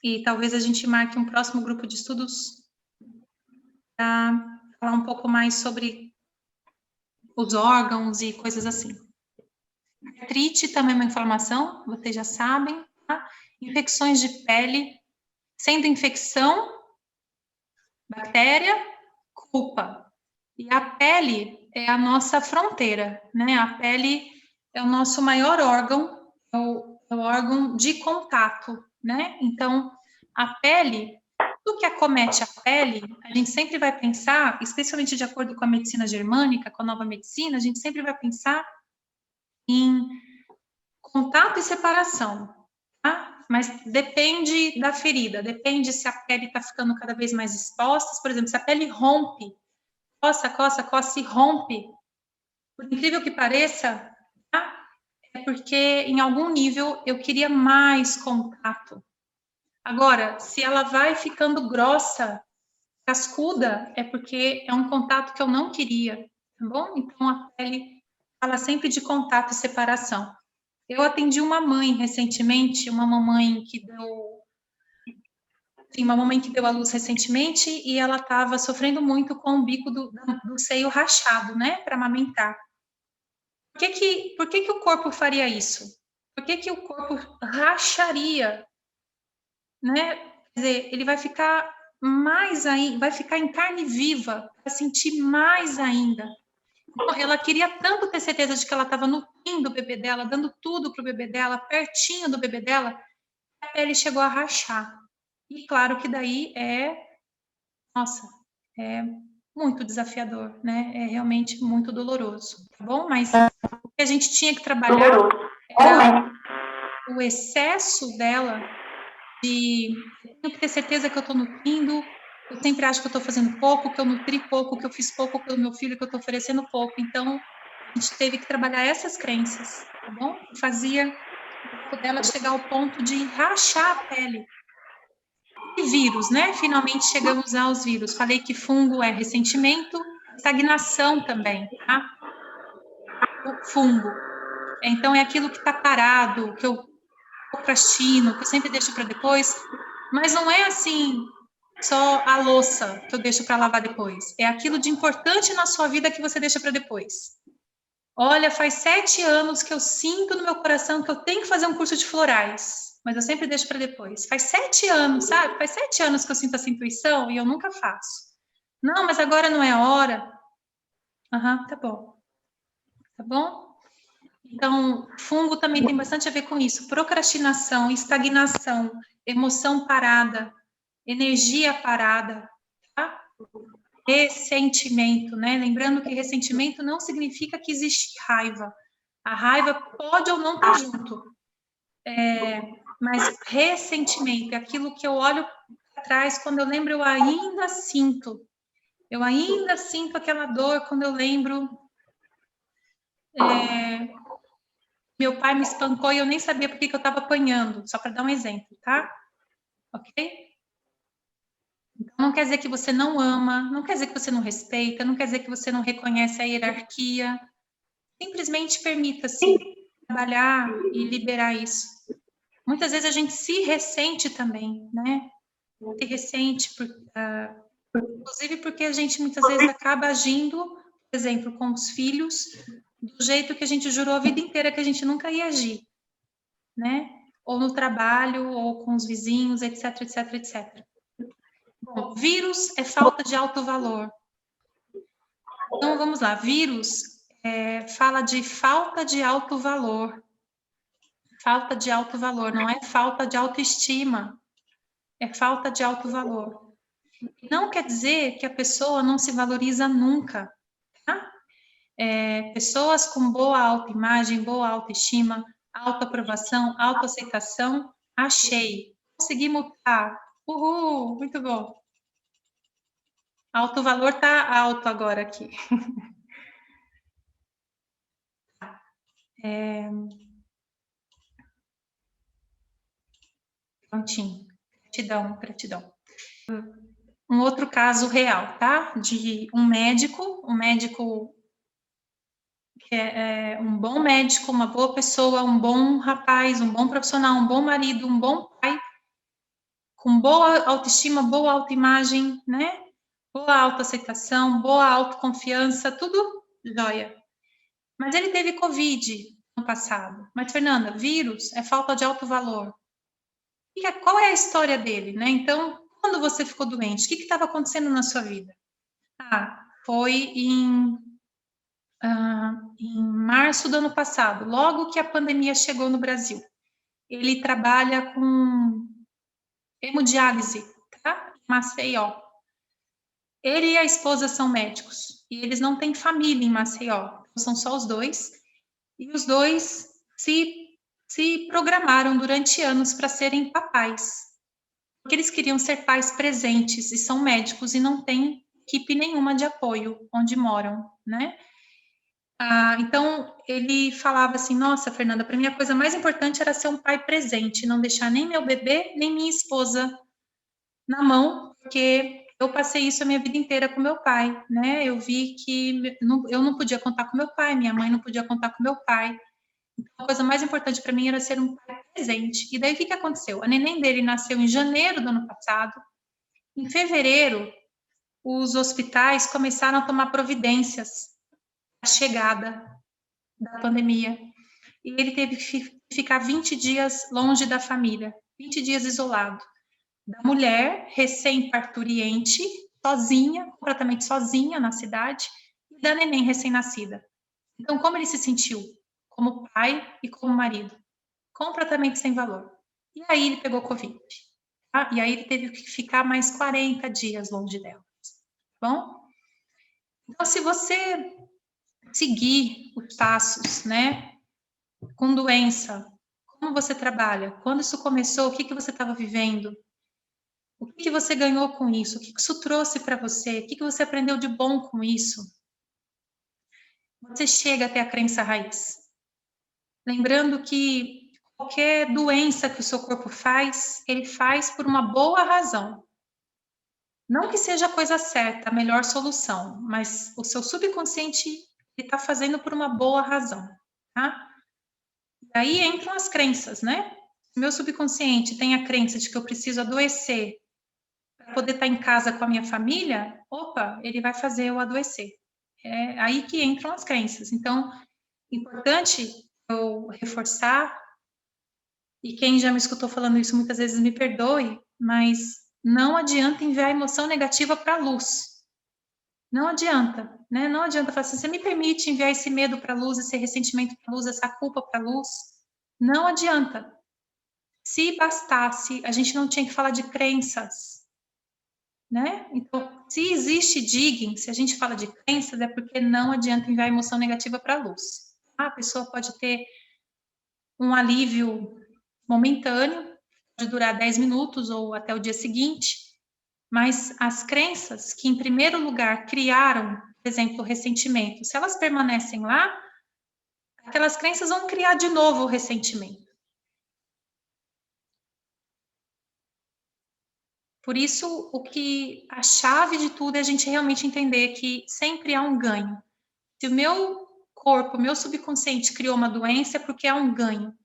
E talvez a gente marque um próximo grupo de estudos para falar um pouco mais sobre os órgãos e coisas assim. Artrite também é uma inflamação, vocês já sabem, tá? Infecções de pele, sendo infecção, bactéria, culpa. E a pele é a nossa fronteira, né? A pele é o nosso maior órgão, é o órgão de contato, né? Então, a pele, tudo que acomete a pele, a gente sempre vai pensar, especialmente de acordo com a medicina germânica, com a nova medicina, a gente sempre vai pensar em contato e separação, tá? Mas depende da ferida, depende se a pele está ficando cada vez mais exposta, por exemplo, se a pele rompe, coça e rompe, por incrível que pareça, tá? É porque em algum nível eu queria mais contato. Agora, se ela vai ficando grossa, cascuda, é porque é um contato que eu não queria, tá bom? Então a pele fala sempre de contato e separação. Eu atendi uma mãe recentemente, uma mamãe que deu à luz recentemente e ela estava sofrendo muito com o bico do seio rachado, né, para amamentar. Por que o corpo faria isso? Por que o corpo racharia, né? Quer dizer, ele vai ficar mais ainda, vai ficar em carne viva, vai sentir mais ainda. Ela queria tanto ter certeza de que ela estava no fim do bebê dela, dando tudo para o bebê dela, pertinho do bebê dela, a pele chegou a rachar. E claro que daí nossa, é muito desafiador, né? É realmente muito doloroso, tá bom? Mas o que a gente tinha que trabalhar era o excesso dela eu tenho que ter certeza que eu estou nutrindo, eu sempre acho que eu estou fazendo pouco, que eu nutri pouco, que eu fiz pouco pelo meu filho, que eu estou oferecendo pouco. Então, a gente teve que trabalhar essas crenças, tá bom? Que fazia o corpo dela chegar ao ponto de rachar a pele. E vírus, né? Finalmente chegamos aos vírus. Falei que fungo é ressentimento, estagnação também, tá? O fungo. Então, é aquilo que está parado, que eu procrastino, que eu sempre deixo para depois, mas não é assim só a louça que eu deixo para lavar depois. É aquilo de importante na sua vida que você deixa para depois. Olha, faz 7 anos que eu sinto no meu coração que eu tenho que fazer um curso de florais, mas eu sempre deixo para depois. Faz 7 anos, sabe? Faz 7 anos que eu sinto essa intuição e eu nunca faço. Não, mas agora não é a hora. Aham, tá bom. Tá bom? Então, fungo também tem bastante a ver com isso. Procrastinação, estagnação, emoção parada, energia parada, tá? Ressentimento, né? Lembrando que ressentimento não significa que existe raiva. A raiva pode ou não estar junto. Mas ressentimento é aquilo que eu olho para trás, quando eu lembro, eu ainda sinto. Eu ainda sinto aquela dor quando eu lembro. Meu pai me espancou e eu nem sabia por que eu estava apanhando, só para dar um exemplo, tá? Ok? Então, não quer dizer que você não ama, não quer dizer que você não respeita, não quer dizer que você não reconhece a hierarquia. Simplesmente permita-se trabalhar e liberar isso. Muitas vezes a gente se ressente também, né? Se ressente, inclusive porque a gente muitas vezes acaba agindo, por exemplo, com os filhos, do jeito que a gente jurou a vida inteira que a gente nunca ia agir, né? Ou no trabalho, ou com os vizinhos, etc, etc, etc. Bom, vírus é falta de autovalor. Então, vamos lá. Vírus fala de falta de autovalor. Falta de autovalor, não é falta de autoestima. É falta de autovalor. Não quer dizer que a pessoa não se valoriza nunca, tá? Pessoas com boa autoimagem, boa autoestima, autoaprovação, autoaceitação, achei. Consegui mutar. Uhul, muito bom. Alto valor tá alto agora aqui. Prontinho. Gratidão, gratidão. Um outro caso real, tá? De um médico que é um bom médico, uma boa pessoa, um bom rapaz, um bom profissional, um bom marido, um bom pai, com boa autoestima, boa autoimagem, né? Boa autoaceitação, boa autoconfiança, tudo jóia. Mas ele teve Covid no passado. Mas, Fernanda, vírus é falta de autovalor. Qual é a história dele, né? Então, quando você ficou doente, o que estava acontecendo na sua vida? Foi em março do ano passado, logo que a pandemia chegou no Brasil. Ele trabalha com hemodiálise, tá? Maceió. Ele e a esposa são médicos e eles não têm família em Maceió, são só os dois. E os dois se programaram durante anos para serem papais, porque eles queriam ser pais presentes e são médicos e não têm equipe nenhuma de apoio onde moram, né? Então ele falava assim: nossa, Fernanda, para mim a coisa mais importante era ser um pai presente, não deixar nem meu bebê nem minha esposa na mão, porque eu passei isso a minha vida inteira com meu pai, né? Eu vi que eu não podia contar com meu pai, minha mãe não podia contar com meu pai. Então, a coisa mais importante para mim era ser um pai presente. E daí o que aconteceu? A neném dele nasceu em janeiro do ano passado. Em fevereiro, os hospitais começaram a tomar providências da chegada da pandemia. E ele teve que ficar 20 dias longe da família, 20 dias isolado. Da mulher recém-parturiente, sozinha, completamente sozinha na cidade, e da neném recém-nascida. Então, como ele se sentiu? Como pai e como marido. Completamente sem valor. E aí ele pegou Covid. tá? E aí ele teve que ficar mais 40 dias longe dela, tá bom? Então, se você seguir os passos, né, com doença, como você trabalha, quando isso começou, o que que você estava vivendo, o que que você ganhou com isso, o que que isso trouxe para você, o que que você aprendeu de bom com isso, você chega até a crença raiz. Lembrando que qualquer doença que o seu corpo faz, ele faz por uma boa razão. Não que seja a coisa certa, a melhor solução, mas o seu subconsciente está fazendo por uma boa razão, tá? E aí entram as crenças, né? Se meu subconsciente tem a crença de que eu preciso adoecer para poder estar em casa com a minha família, opa, ele vai fazer eu adoecer. É aí que entram as crenças. Então, importante eu reforçar, e quem já me escutou falando isso muitas vezes me perdoe, mas não adianta enviar emoção negativa para a luz. Não adianta, né? Não adianta falar assim, você me permite enviar esse medo para a luz, esse ressentimento para a luz, essa culpa para a luz? Não adianta. Se bastasse, a gente não tinha que falar de crenças, né? Então, se existe digging, se a gente fala de crenças, é porque não adianta enviar emoção negativa para a luz. A pessoa pode ter um alívio momentâneo, pode durar 10 minutos ou até o dia seguinte, mas as crenças que, em primeiro lugar, criaram, por exemplo, o ressentimento, se elas permanecem lá, aquelas crenças vão criar de novo o ressentimento. Por isso, a chave de tudo é a gente realmente entender que sempre há um ganho. Se o meu corpo, meu subconsciente criou uma doença, é porque há um ganho.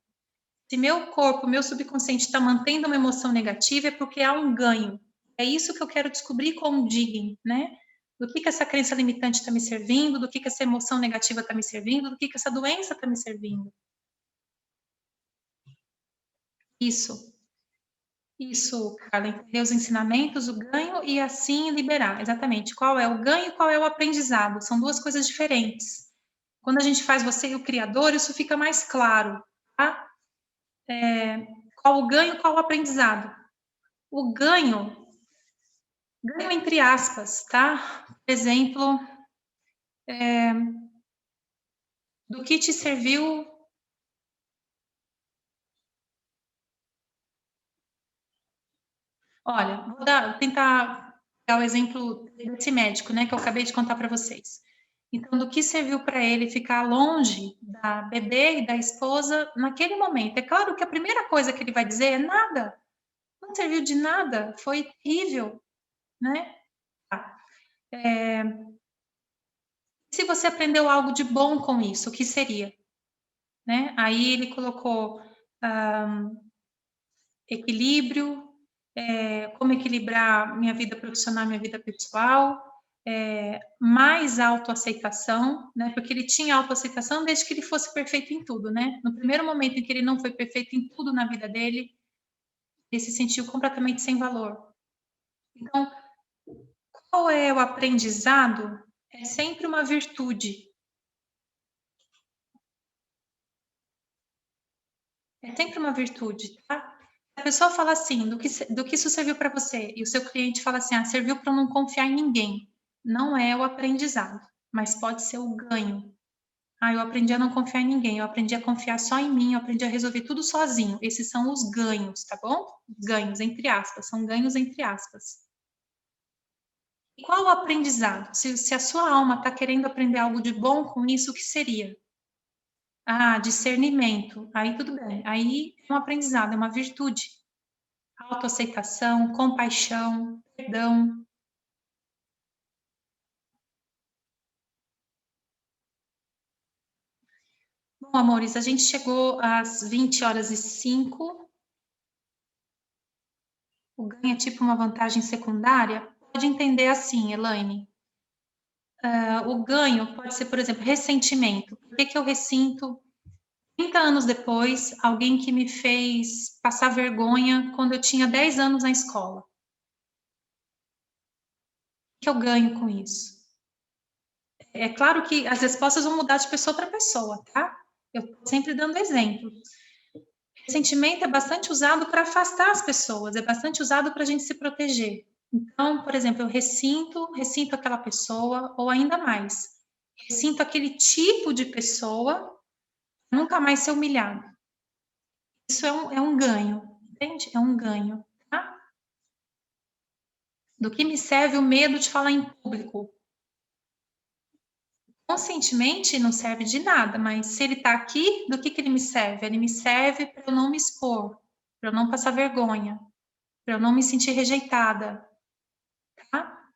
Se meu corpo, meu subconsciente está mantendo uma emoção negativa, é porque há um ganho. É isso que eu quero descobrir com o digging, né? Do que essa crença limitante está me servindo, do que essa emoção negativa está me servindo, do que essa doença está me servindo. Isso, Carla, entender os ensinamentos, o ganho e assim liberar. Exatamente. Qual é o ganho e qual é o aprendizado? São duas coisas diferentes. Quando a gente faz você e o Criador, isso fica mais claro, tá? Qual o ganho e qual o aprendizado? O ganho entre aspas, tá? Por exemplo, do que te serviu. Olha, tentar dar o exemplo desse médico, né, que eu acabei de contar para vocês. Então, do que serviu para ele ficar longe da bebê e da esposa naquele momento? É claro que a primeira coisa que ele vai dizer é nada, não serviu de nada, foi terrível, né? Tá. Se você aprendeu algo de bom com isso, o que seria? Né? Aí ele colocou equilíbrio, como equilibrar minha vida profissional e minha vida pessoal, mais autoaceitação, né? Porque ele tinha autoaceitação desde que ele fosse perfeito em tudo, né? No primeiro momento em que ele não foi perfeito em tudo na vida dele, ele se sentiu completamente sem valor. Então, qual é o aprendizado? É sempre uma virtude. É sempre uma virtude, tá? A pessoa fala assim, do que isso serviu para você? E o seu cliente fala assim, serviu para não confiar em ninguém. Não é o aprendizado, mas pode ser o ganho. Eu aprendi a não confiar em ninguém, eu aprendi a confiar só em mim, eu aprendi a resolver tudo sozinho. Esses são os ganhos, tá bom? Ganhos, entre aspas, são ganhos entre aspas. E qual o aprendizado? Se a sua alma está querendo aprender algo de bom com isso, o que seria? Discernimento. Aí tudo bem. Aí é um aprendizado, é uma virtude. Autoaceitação, compaixão, perdão. Bom, amores, a gente chegou às 20h05. O ganho é tipo uma vantagem secundária? Pode entender assim, Elaine. O ganho pode ser, por exemplo, ressentimento. Por que eu ressinto 30 anos depois alguém que me fez passar vergonha quando eu tinha 10 anos na escola? O que eu ganho com isso? É claro que as respostas vão mudar de pessoa para pessoa, tá? Eu estou sempre dando exemplos. Ressentimento é bastante usado para afastar as pessoas, é bastante usado para a gente se proteger. Então, por exemplo, eu ressinto aquela pessoa, ou ainda mais, ressinto aquele tipo de pessoa, nunca mais ser humilhado. Isso é um ganho, entende? É um ganho, tá? Do que me serve o medo de falar em público? Conscientemente não serve de nada, mas se ele está aqui, do que ele me serve? Ele me serve para eu não me expor, para eu não passar vergonha, para eu não me sentir rejeitada, tá?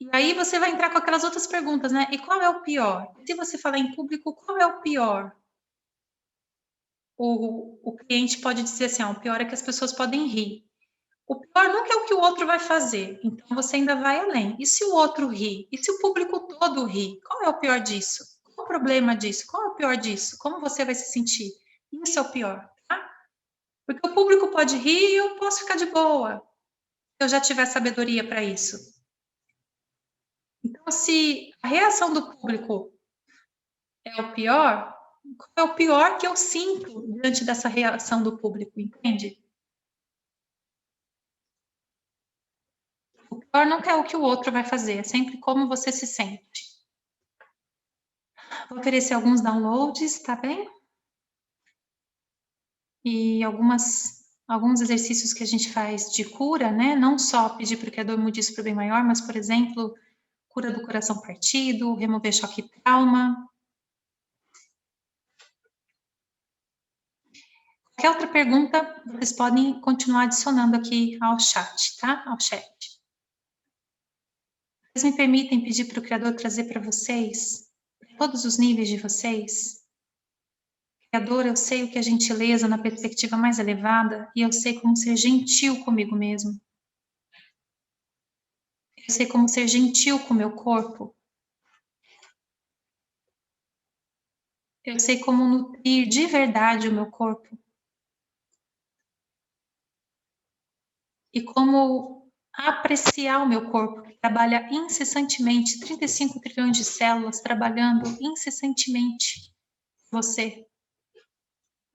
E aí você vai entrar com aquelas outras perguntas, né? E qual é o pior? Se você falar em público, qual é o pior? O cliente pode dizer assim, o pior é que as pessoas podem rir. O pior não é o que o outro vai fazer, então você ainda vai além. E se o outro ri? E se o público todo ri? Qual é o pior disso? Qual o problema disso? Qual é o pior disso? Como você vai se sentir? Isso é o pior, tá? Porque o público pode rir e eu posso ficar de boa, se eu já tiver sabedoria para isso. Então, se a reação do público é o pior, qual é o pior que eu sinto diante dessa reação do público, entende? O pior não é o que o outro vai fazer, é sempre como você se sente. Vou oferecer alguns downloads, tá bem? E alguns exercícios que a gente faz de cura, né? Não só pedir para o Criador mude isso para o bem maior, mas, por exemplo, cura do coração partido, remover choque e trauma. Qualquer outra pergunta, vocês podem continuar adicionando aqui ao chat, tá? Ao chat. Vocês me permitem pedir para o Criador trazer para vocês, para todos os níveis de vocês? Criador, eu sei o que é gentileza na perspectiva mais elevada e eu sei como ser gentil comigo mesmo. Eu sei como ser gentil com o meu corpo. Eu sei como nutrir de verdade o meu corpo. E como apreciar o meu corpo, que trabalha incessantemente, 35 trilhões de células trabalhando incessantemente. Você.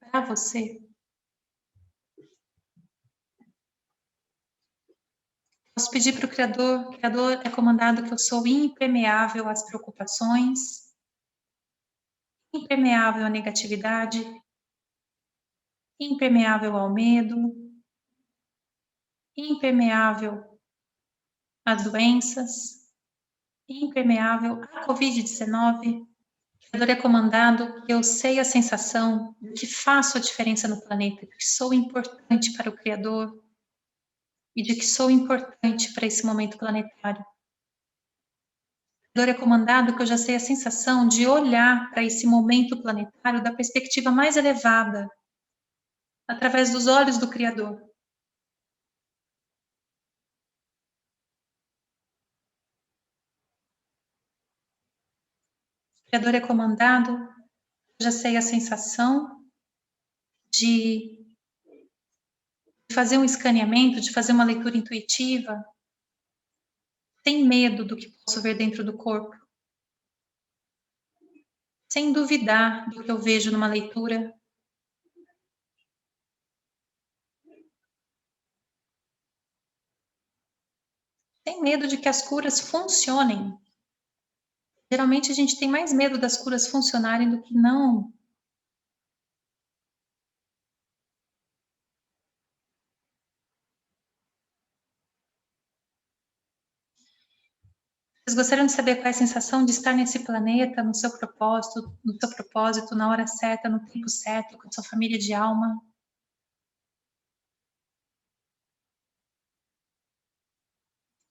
Para você. Posso pedir para o Criador é comandado que eu sou impermeável às preocupações, impermeável à negatividade, impermeável ao medo, impermeável às doenças, impermeável à Covid-19. O Criador é comandado que eu sei a sensação de que faço a diferença no planeta, que sou importante para o Criador e de que sou importante para esse momento planetário. É comandado que eu já sei a sensação de olhar para esse momento planetário da perspectiva mais elevada, através dos olhos do Criador. O Criador é comandado, eu já sei a sensação de fazer um escaneamento, de fazer uma leitura intuitiva, sem medo do que posso ver dentro do corpo, sem duvidar do que eu vejo numa leitura. Sem medo de que as curas funcionem. Geralmente a gente tem mais medo das curas funcionarem do que não. Vocês gostariam de saber qual é a sensação de estar nesse planeta, no seu propósito, na hora certa, no tempo certo, com a sua família de alma?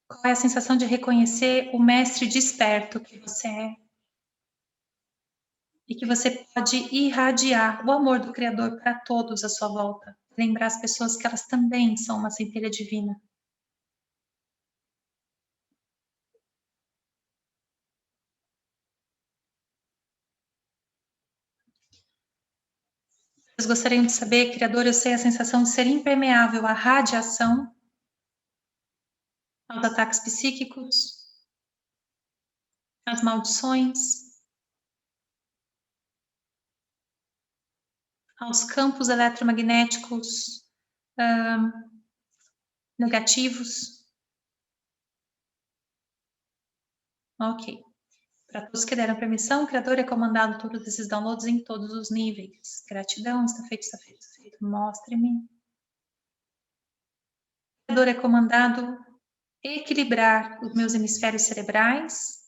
Qual é a sensação de reconhecer o mestre desperto que você é? E que você pode irradiar o amor do Criador para todos à sua volta. Lembrar as pessoas que elas também são uma centelha divina. Vocês gostariam de saber, Criador, eu sei a sensação de ser impermeável à radiação, aos ataques psíquicos, às maldições, aos campos eletromagnéticos negativos. Ok. Para todos que deram permissão, o Criador é comandado todos esses downloads em todos os níveis. Gratidão, está feito, está feito, está feito. Mostre-me. O Criador é comandado equilibrar os meus hemisférios cerebrais.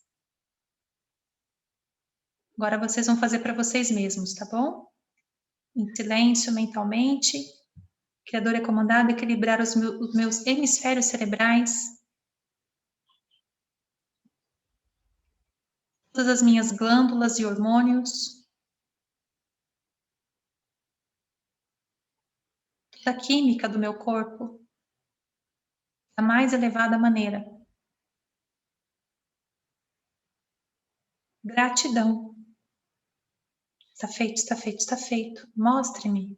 Agora vocês vão fazer para vocês mesmos, tá bom? Em silêncio, mentalmente. O Criador é comandado equilibrar os meus hemisférios cerebrais. Todas as minhas glândulas e hormônios. Toda a química do meu corpo. Da mais elevada maneira. Gratidão. Está feito, está feito, está feito. Mostre-me.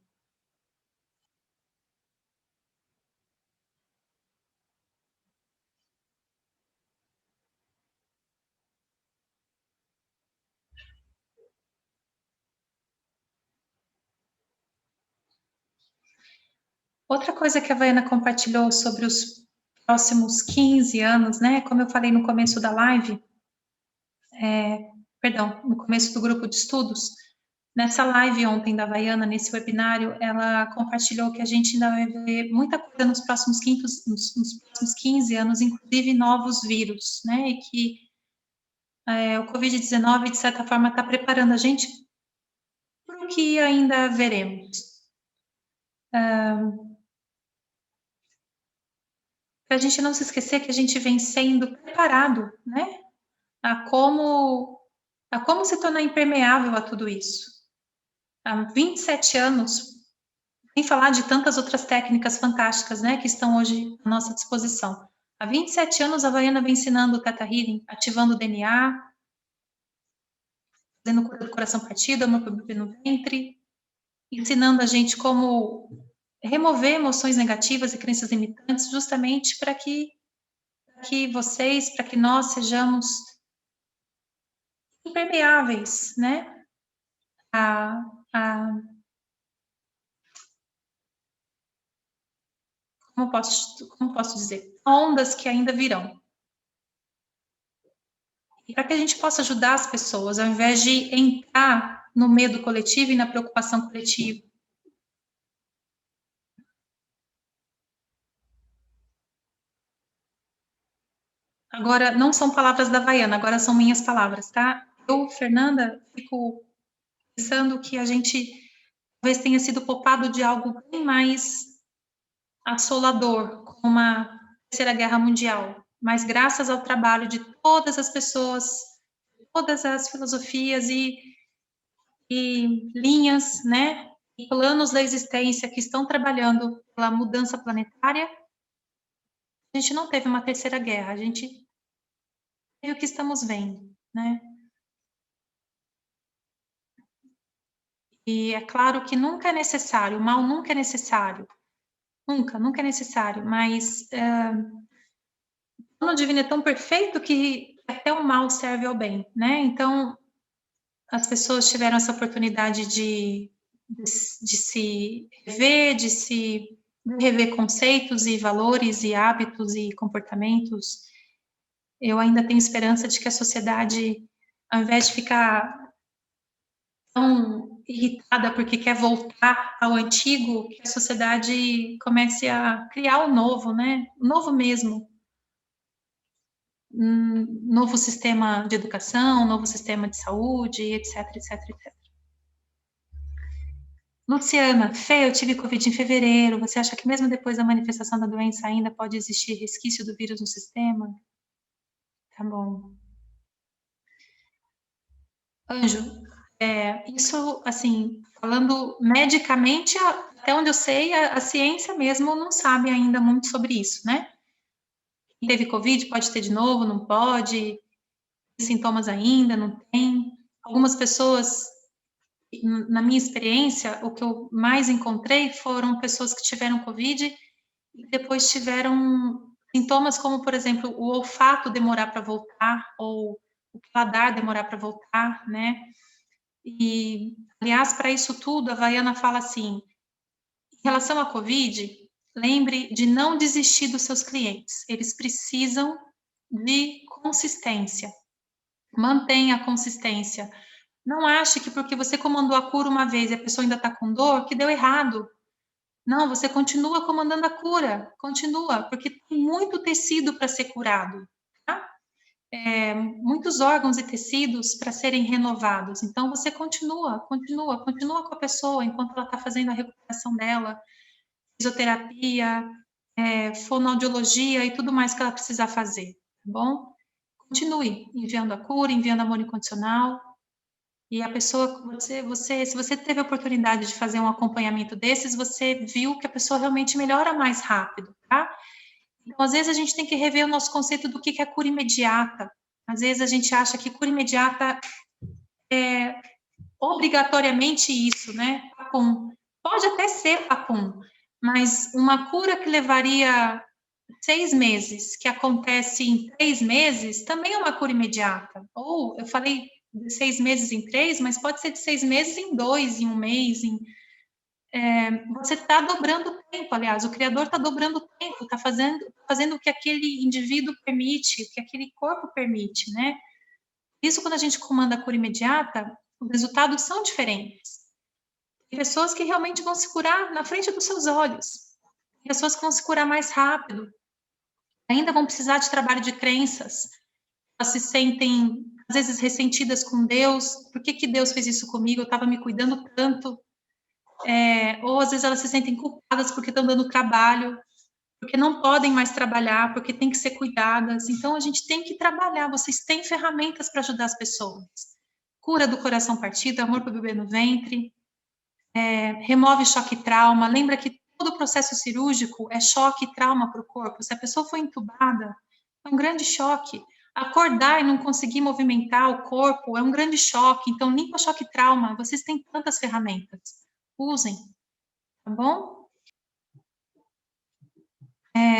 Outra coisa que a Vaiana compartilhou sobre os próximos 15 anos, né? Como eu falei no começo da live, no começo do grupo de estudos, nessa live ontem da Vaiana, nesse webinário, ela compartilhou que a gente ainda vai ver muita coisa nos próximos 15 anos, inclusive novos vírus, né? E que o Covid-19, de certa forma, está preparando a gente para o que ainda veremos. Para a gente não se esquecer que a gente vem sendo preparado, né? A como se tornar impermeável a tudo isso. Há 27 anos, sem falar de tantas outras técnicas fantásticas, né, que estão hoje à nossa disposição. Há 27 anos, a Vaiana vem ensinando o Theta Healing, ativando o DNA, fazendo cura do coração partido, amor pro bebê no ventre, ensinando a gente como remover emoções negativas e crenças limitantes, justamente para que nós sejamos impermeáveis, né? Como posso dizer? Ondas que ainda virão. E para que a gente possa ajudar as pessoas, ao invés de entrar no medo coletivo e na preocupação coletiva. Agora, não são palavras da Vaiana, agora são minhas palavras, tá? Eu, Fernanda, fico pensando que a gente talvez tenha sido poupado de algo bem mais assolador, como uma terceira guerra mundial. Mas graças ao trabalho de todas as pessoas, todas as filosofias e linhas, né, e planos da existência que estão trabalhando pela mudança planetária, a gente não teve uma terceira guerra, a gente teve o que estamos vendo, né? E é claro que nunca é necessário, o mal nunca é necessário, nunca é necessário, mas o plano divino é tão perfeito que até o mal serve ao bem, né? Então, as pessoas tiveram essa oportunidade de se rever, de rever conceitos e valores e hábitos e comportamentos. Eu ainda tenho esperança de que a sociedade, ao invés de ficar tão irritada porque quer voltar ao antigo, que a sociedade comece a criar o novo, né? O novo mesmo. Um novo sistema de educação, um novo sistema de saúde, etc, etc, etc. Luciana, Fê, eu tive Covid em fevereiro. Você acha que mesmo depois da manifestação da doença ainda pode existir resquício do vírus no sistema? Tá bom. Anjo, isso, assim, falando medicamente, até onde eu sei, a ciência mesmo não sabe ainda muito sobre isso, né? Quem teve Covid pode ter de novo, não pode, tem sintomas ainda, não tem. Algumas pessoas, na minha experiência, o que eu mais encontrei foram pessoas que tiveram Covid e depois tiveram sintomas como, por exemplo, o olfato demorar para voltar ou o paladar demorar para voltar, né? E, aliás, para isso tudo, a Havaiana fala assim, em relação à Covid, lembre de não desistir dos seus clientes. Eles precisam de consistência. Mantenha a consistência. Não ache que porque você comandou a cura uma vez e a pessoa ainda está com dor, que deu errado. Não, você continua comandando a cura. Continua, porque tem muito tecido para ser curado. Tá? Muitos órgãos e tecidos para serem renovados. Então, você continua com a pessoa enquanto ela está fazendo a recuperação dela, fisioterapia, fonoaudiologia e tudo mais que ela precisar fazer, tá bom? Continue enviando a cura, enviando amor incondicional. E a pessoa, se você teve a oportunidade de fazer um acompanhamento desses, você viu que a pessoa realmente melhora mais rápido, tá? Então, às vezes, a gente tem que rever o nosso conceito do que é cura imediata. Às vezes, a gente acha que cura imediata é obrigatoriamente isso, né? Papum. Pode até ser papum, mas uma cura que levaria 6 meses, que acontece em 3 meses, também é uma cura imediata. Ou, eu falei de 6 meses em 3, mas pode ser de 6 meses em 2, em 1 mês, você está dobrando o tempo, aliás, o Criador está dobrando o tempo, está fazendo o que aquele indivíduo permite, o que aquele corpo permite, né? Isso, quando a gente comanda a cura imediata, os resultados são diferentes. Tem pessoas que realmente vão se curar na frente dos seus olhos, tem pessoas que vão se curar mais rápido, ainda vão precisar de trabalho de crenças, elas se sentem, às vezes, ressentidas com Deus, por que Deus fez isso comigo, eu estava me cuidando tanto, ou às vezes elas se sentem culpadas porque estão dando trabalho, porque não podem mais trabalhar, porque têm que ser cuidadas. Então, a gente tem que trabalhar. Vocês têm ferramentas para ajudar as pessoas. Cura do coração partido, amor para o bebê no ventre, remove choque e trauma. Lembra que todo processo cirúrgico é choque e trauma para o corpo. Se a pessoa foi entubada, é um grande choque. Acordar e não conseguir movimentar o corpo é um grande choque. Então, limpa choque e trauma. Vocês têm tantas ferramentas. Usem, tá bom?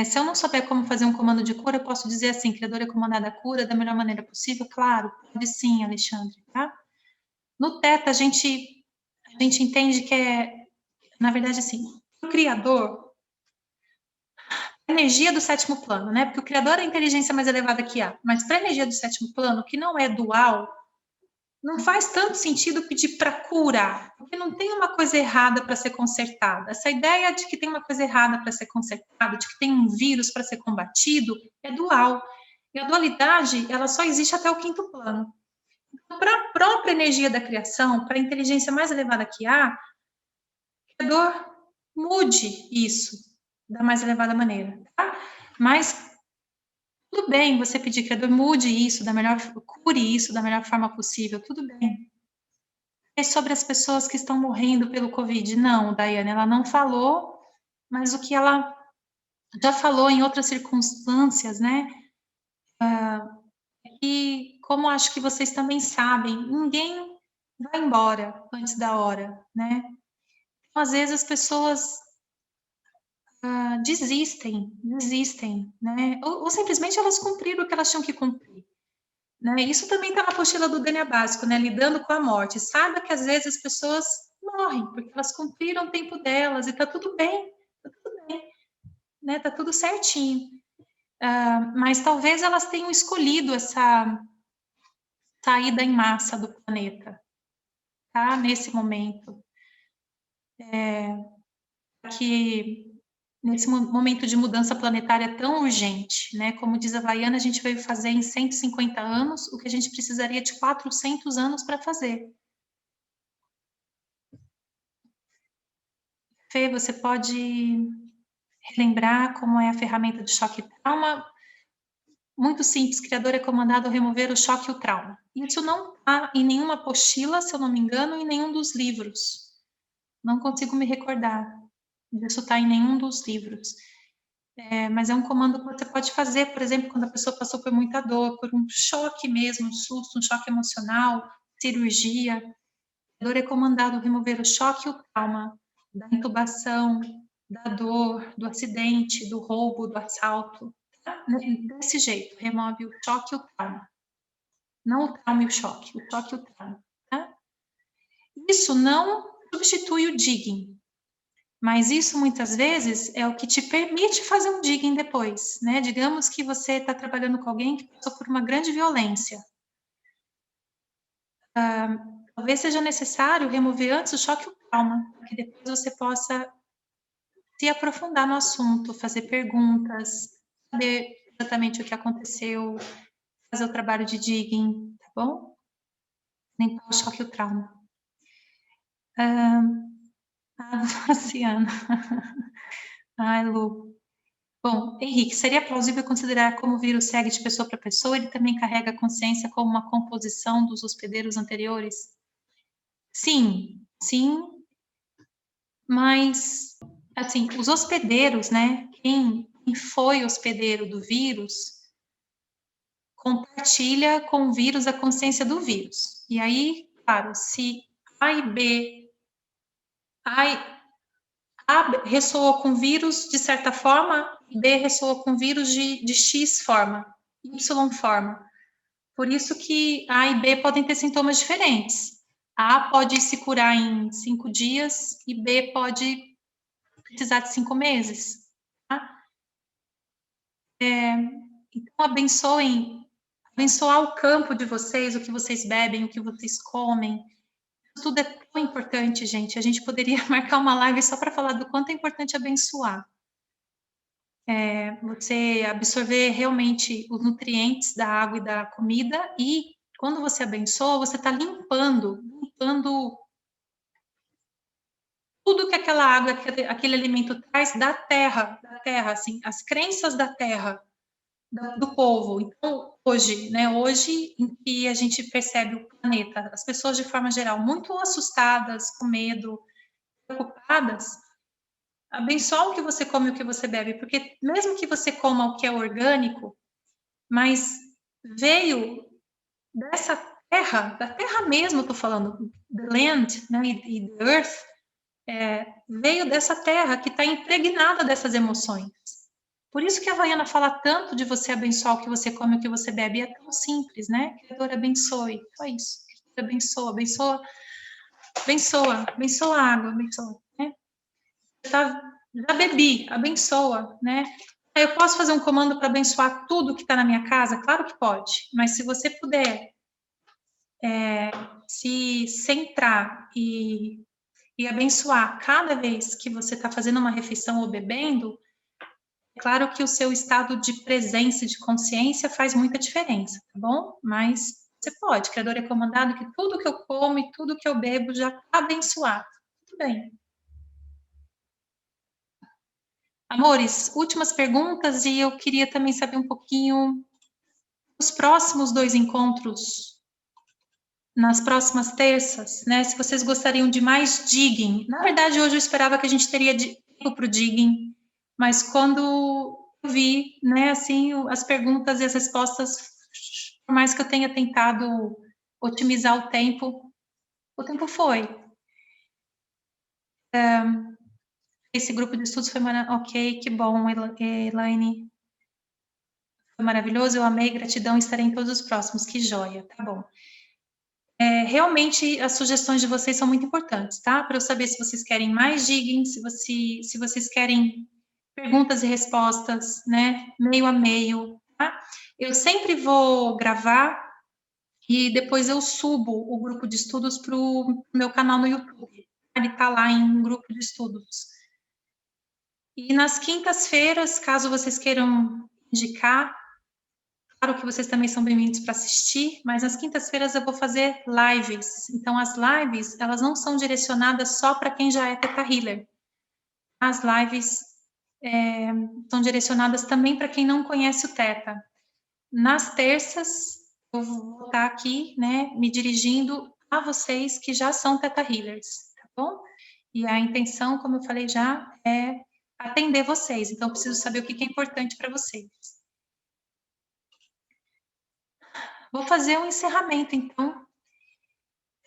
Se eu não souber como fazer um comando de cura, eu posso dizer assim, criador é comandada a cura da melhor maneira possível? Claro, pode sim, Alexandre, tá? No Teta, a gente entende que na verdade, assim, o criador, a energia do sétimo plano, né? Porque o criador é a inteligência mais elevada que há, mas para a energia do sétimo plano, que não é dual, não faz tanto sentido pedir para curar, porque não tem uma coisa errada para ser consertada. Essa ideia de que tem uma coisa errada para ser consertada, de que tem um vírus para ser combatido, é dual. E a dualidade, ela só existe até o quinto plano. Então, para a própria energia da criação, para a inteligência mais elevada que há, o criador mude isso da mais elevada maneira, tá? Mas tudo bem você pedir, criador, mude isso da melhor, cure isso da melhor forma possível, tudo bem. É sobre as pessoas que estão morrendo pelo Covid. Não, Daiane, ela não falou, mas o que ela já falou em outras circunstâncias, né? E como acho que vocês também sabem, ninguém vai embora antes da hora, né? Então, às vezes as pessoas desistem, né? Ou simplesmente elas cumpriram o que elas tinham que cumprir. Né? Isso também está na apostila do DNA básico, né? Lidando com a morte. Saiba que às vezes as pessoas morrem porque elas cumpriram o tempo delas e tá tudo bem, né? Tá tudo certinho. Mas talvez elas tenham escolhido essa saída em massa do planeta, tá? Nesse momento. Que nesse momento de mudança planetária tão urgente, né? Como diz a Havaiana, a gente veio fazer em 150 anos o que a gente precisaria de 400 anos para fazer. Fê, você pode relembrar como é a ferramenta de choque e trauma? Muito simples, criador é comandado a remover o choque e o trauma. Isso não está em nenhuma apostila, se eu não me engano, em nenhum dos livros. Não consigo me recordar disso estar em nenhum dos livros. Mas é um comando que você pode fazer, por exemplo, quando a pessoa passou por muita dor, por um choque mesmo, um susto, um choque emocional, cirurgia. O criador é comandado a remover o choque e o trauma da intubação, da dor, do acidente, do roubo, do assalto. Tá? Desse jeito, remove o choque e o trauma. Não o trauma e o choque e o trauma. Tá? Isso não substitui o digging, mas isso muitas vezes é o que te permite fazer um digging depois, né? Digamos que você está trabalhando com alguém que passou por uma grande violência. Talvez seja necessário remover antes o choque e o trauma, para que depois você possa se aprofundar no assunto, fazer perguntas, saber exatamente o que aconteceu, fazer o trabalho de digging, tá bom? Limpar o choque e o trauma. Luciana. Ai, Lu. Bom, Henrique, seria plausível considerar como o vírus segue de pessoa para pessoa, ele também carrega a consciência como uma composição dos hospedeiros anteriores? Sim, sim, mas, assim, os hospedeiros, né, quem foi hospedeiro do vírus, compartilha com o vírus a consciência do vírus. E aí, claro, se A e B, A ressoou com vírus de certa forma, B ressoou com vírus de X forma, Y forma. Por isso que A e B podem ter sintomas diferentes. A pode se curar em 5 dias e B pode precisar de 5 meses. Tá? Então, abençoar o campo de vocês, o que vocês bebem, o que vocês comem. Isso tudo é tão importante, gente. A gente poderia marcar uma live só para falar do quanto é importante abençoar. Você absorver realmente os nutrientes da água e da comida, e quando você abençoa, você está limpando tudo que aquela água, aquele alimento traz da terra, assim, as crenças da terra, do povo. Então, hoje em que a gente percebe o planeta, as pessoas de forma geral muito assustadas, com medo, preocupadas, abençoa o que você come e o que você bebe, porque mesmo que você coma o que é orgânico, mas veio dessa terra, da terra mesmo, eu tô falando, the land, né, e the earth, veio dessa terra que está impregnada dessas emoções. Por isso que a Havaiana fala tanto de você abençoar o que você come e o que você bebe, e é tão simples, né? Criador abençoe, só isso. Criador abençoa a água, abençoa, né? Já bebi, abençoa, né? Eu posso fazer um comando para abençoar tudo que está na minha casa? Claro que pode, mas se você puder se centrar e abençoar cada vez que você está fazendo uma refeição ou bebendo, é claro que o seu estado de presença e de consciência faz muita diferença, tá bom? Mas você pode, Criador é comandado que tudo que eu como e tudo que eu bebo já está abençoado. Tudo bem. Amores, últimas perguntas, e eu queria também saber um pouquinho dos próximos 2 encontros, nas próximas terças, né? Se vocês gostariam de mais digging. Na verdade, hoje eu esperava que a gente teria tempo para o digging, mas quando eu vi, né, assim, as perguntas e as respostas, por mais que eu tenha tentado otimizar o tempo foi. Esse grupo de estudos foi maravilhoso. Ok, que bom, Elaine. Foi maravilhoso, eu amei, gratidão, estarei em todos os próximos. Que joia, tá bom. Realmente, as sugestões de vocês são muito importantes, tá? Para eu saber se vocês querem mais digging, se vocês querem perguntas e respostas, né? Meio a meio, tá? Eu sempre vou gravar e depois eu subo o grupo de estudos para o meu canal no YouTube. Ele está lá em grupo de estudos. E nas quintas-feiras, caso vocês queiram indicar, claro que vocês também são bem-vindos para assistir, mas nas quintas-feiras eu vou fazer lives. Então, as lives, elas não são direcionadas só para quem já é Theta Healer. As lives são direcionadas também para quem não conhece o Theta. Nas terças, eu vou estar aqui, né, me dirigindo a vocês que já são Theta Healers, tá bom? E a intenção, como eu falei já, é atender vocês. Então, eu preciso saber o que é importante para vocês. Vou fazer um encerramento, então,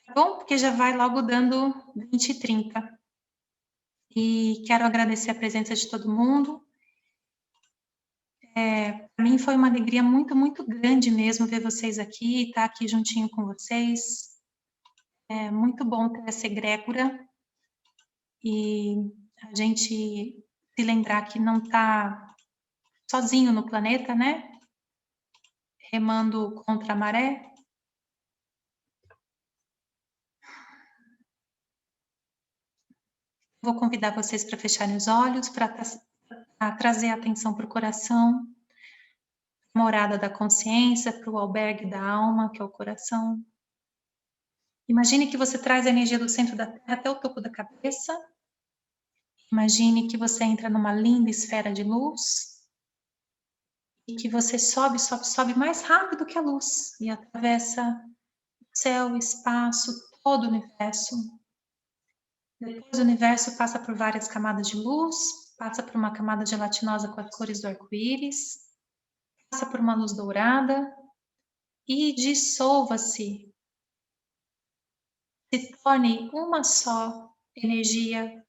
tá bom? Porque já vai logo dando 20h30. E quero agradecer a presença de todo mundo. Para mim foi uma alegria muito, muito grande mesmo ver vocês aqui, estar aqui juntinho com vocês. É muito bom ter essa egrégora e a gente se lembrar que não está sozinho no planeta, né? Remando contra a maré. Vou convidar vocês para fecharem os olhos, para trazer a atenção para o coração, morada da consciência, para o albergue da alma, que é o coração. Imagine que você traz a energia do centro da Terra até o topo da cabeça. Imagine que você entra numa linda esfera de luz e que você sobe, sobe, sobe mais rápido que a luz e atravessa o céu, o espaço, todo o universo. Depois o universo passa por várias camadas de luz, passa por uma camada gelatinosa com as cores do arco-íris, passa por uma luz dourada e dissolva-se. Se torne uma só energia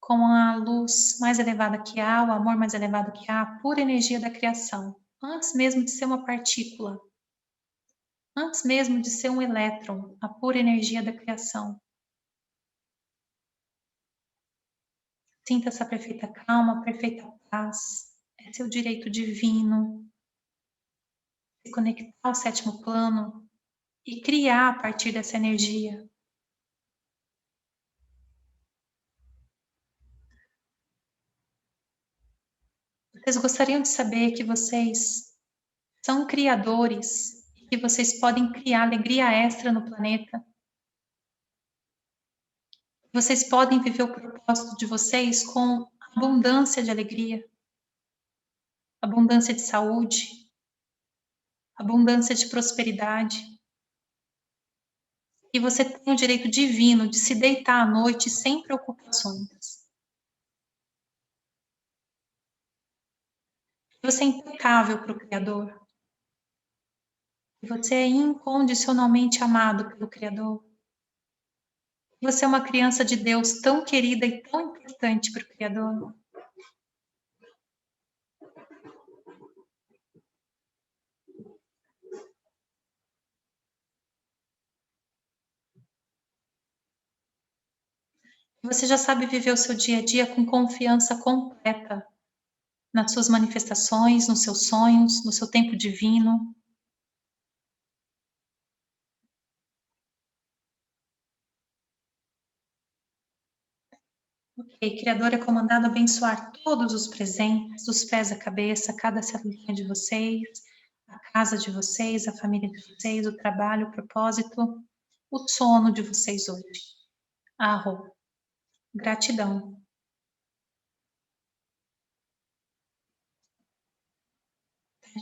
com a luz mais elevada que há, o amor mais elevado que há, a pura energia da criação, antes mesmo de ser uma partícula, antes mesmo de ser um elétron, a pura energia da criação. Sinta essa perfeita calma, perfeita paz, é seu direito divino. Se conectar ao sétimo plano e criar a partir dessa energia. Vocês gostariam de saber que vocês são criadores e que vocês podem criar alegria extra no planeta? Vocês podem viver o propósito de vocês com abundância de alegria, abundância de saúde, abundância de prosperidade. E você tem o direito divino de se deitar à noite sem preocupações. Você é impecável para o Criador. Você é incondicionalmente amado pelo Criador. Você é uma criança de Deus tão querida e tão importante para o Criador. Você já sabe viver o seu dia a dia com confiança completa nas suas manifestações, nos seus sonhos, no seu tempo divino. Ok, Criador é comandado a abençoar todos os presentes, dos pés à cabeça, cada celulinha de vocês, a casa de vocês, a família de vocês, o trabalho, o propósito, o sono de vocês hoje. Arro. Gratidão.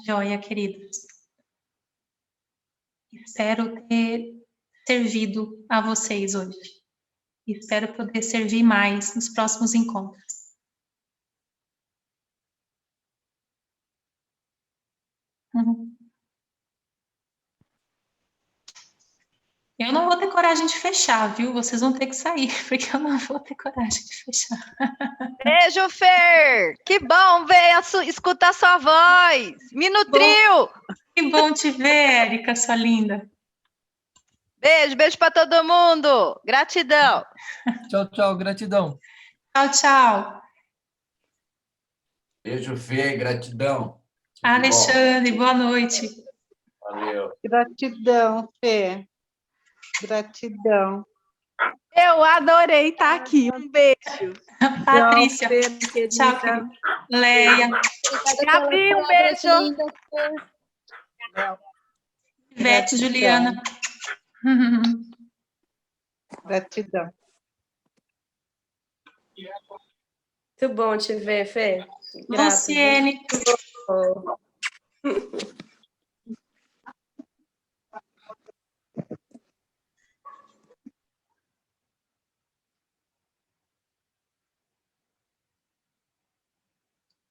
Joia, queridos. Espero ter servido a vocês hoje. Espero poder servir mais nos próximos encontros. Eu não vou ter coragem de fechar, viu? Vocês vão ter que sair, porque eu não vou ter coragem de fechar. Beijo, Fer! Que bom ver, escutar sua voz! Me nutriu! Que bom te ver, Érica, sua linda. Beijo, beijo para todo mundo! Gratidão! Tchau, tchau, gratidão. Tchau, tchau. Beijo, Fê, gratidão. Alexandre, boa noite. Valeu. Gratidão, Fê. Gratidão. Eu adorei estar aqui. Um beijo. Patrícia. Fê, Tchau, querida. Leia. Gabi, um beijo. Ivete, Juliana. Gratidão. Muito bom te ver, Fê. Grata. Luciene. Oh.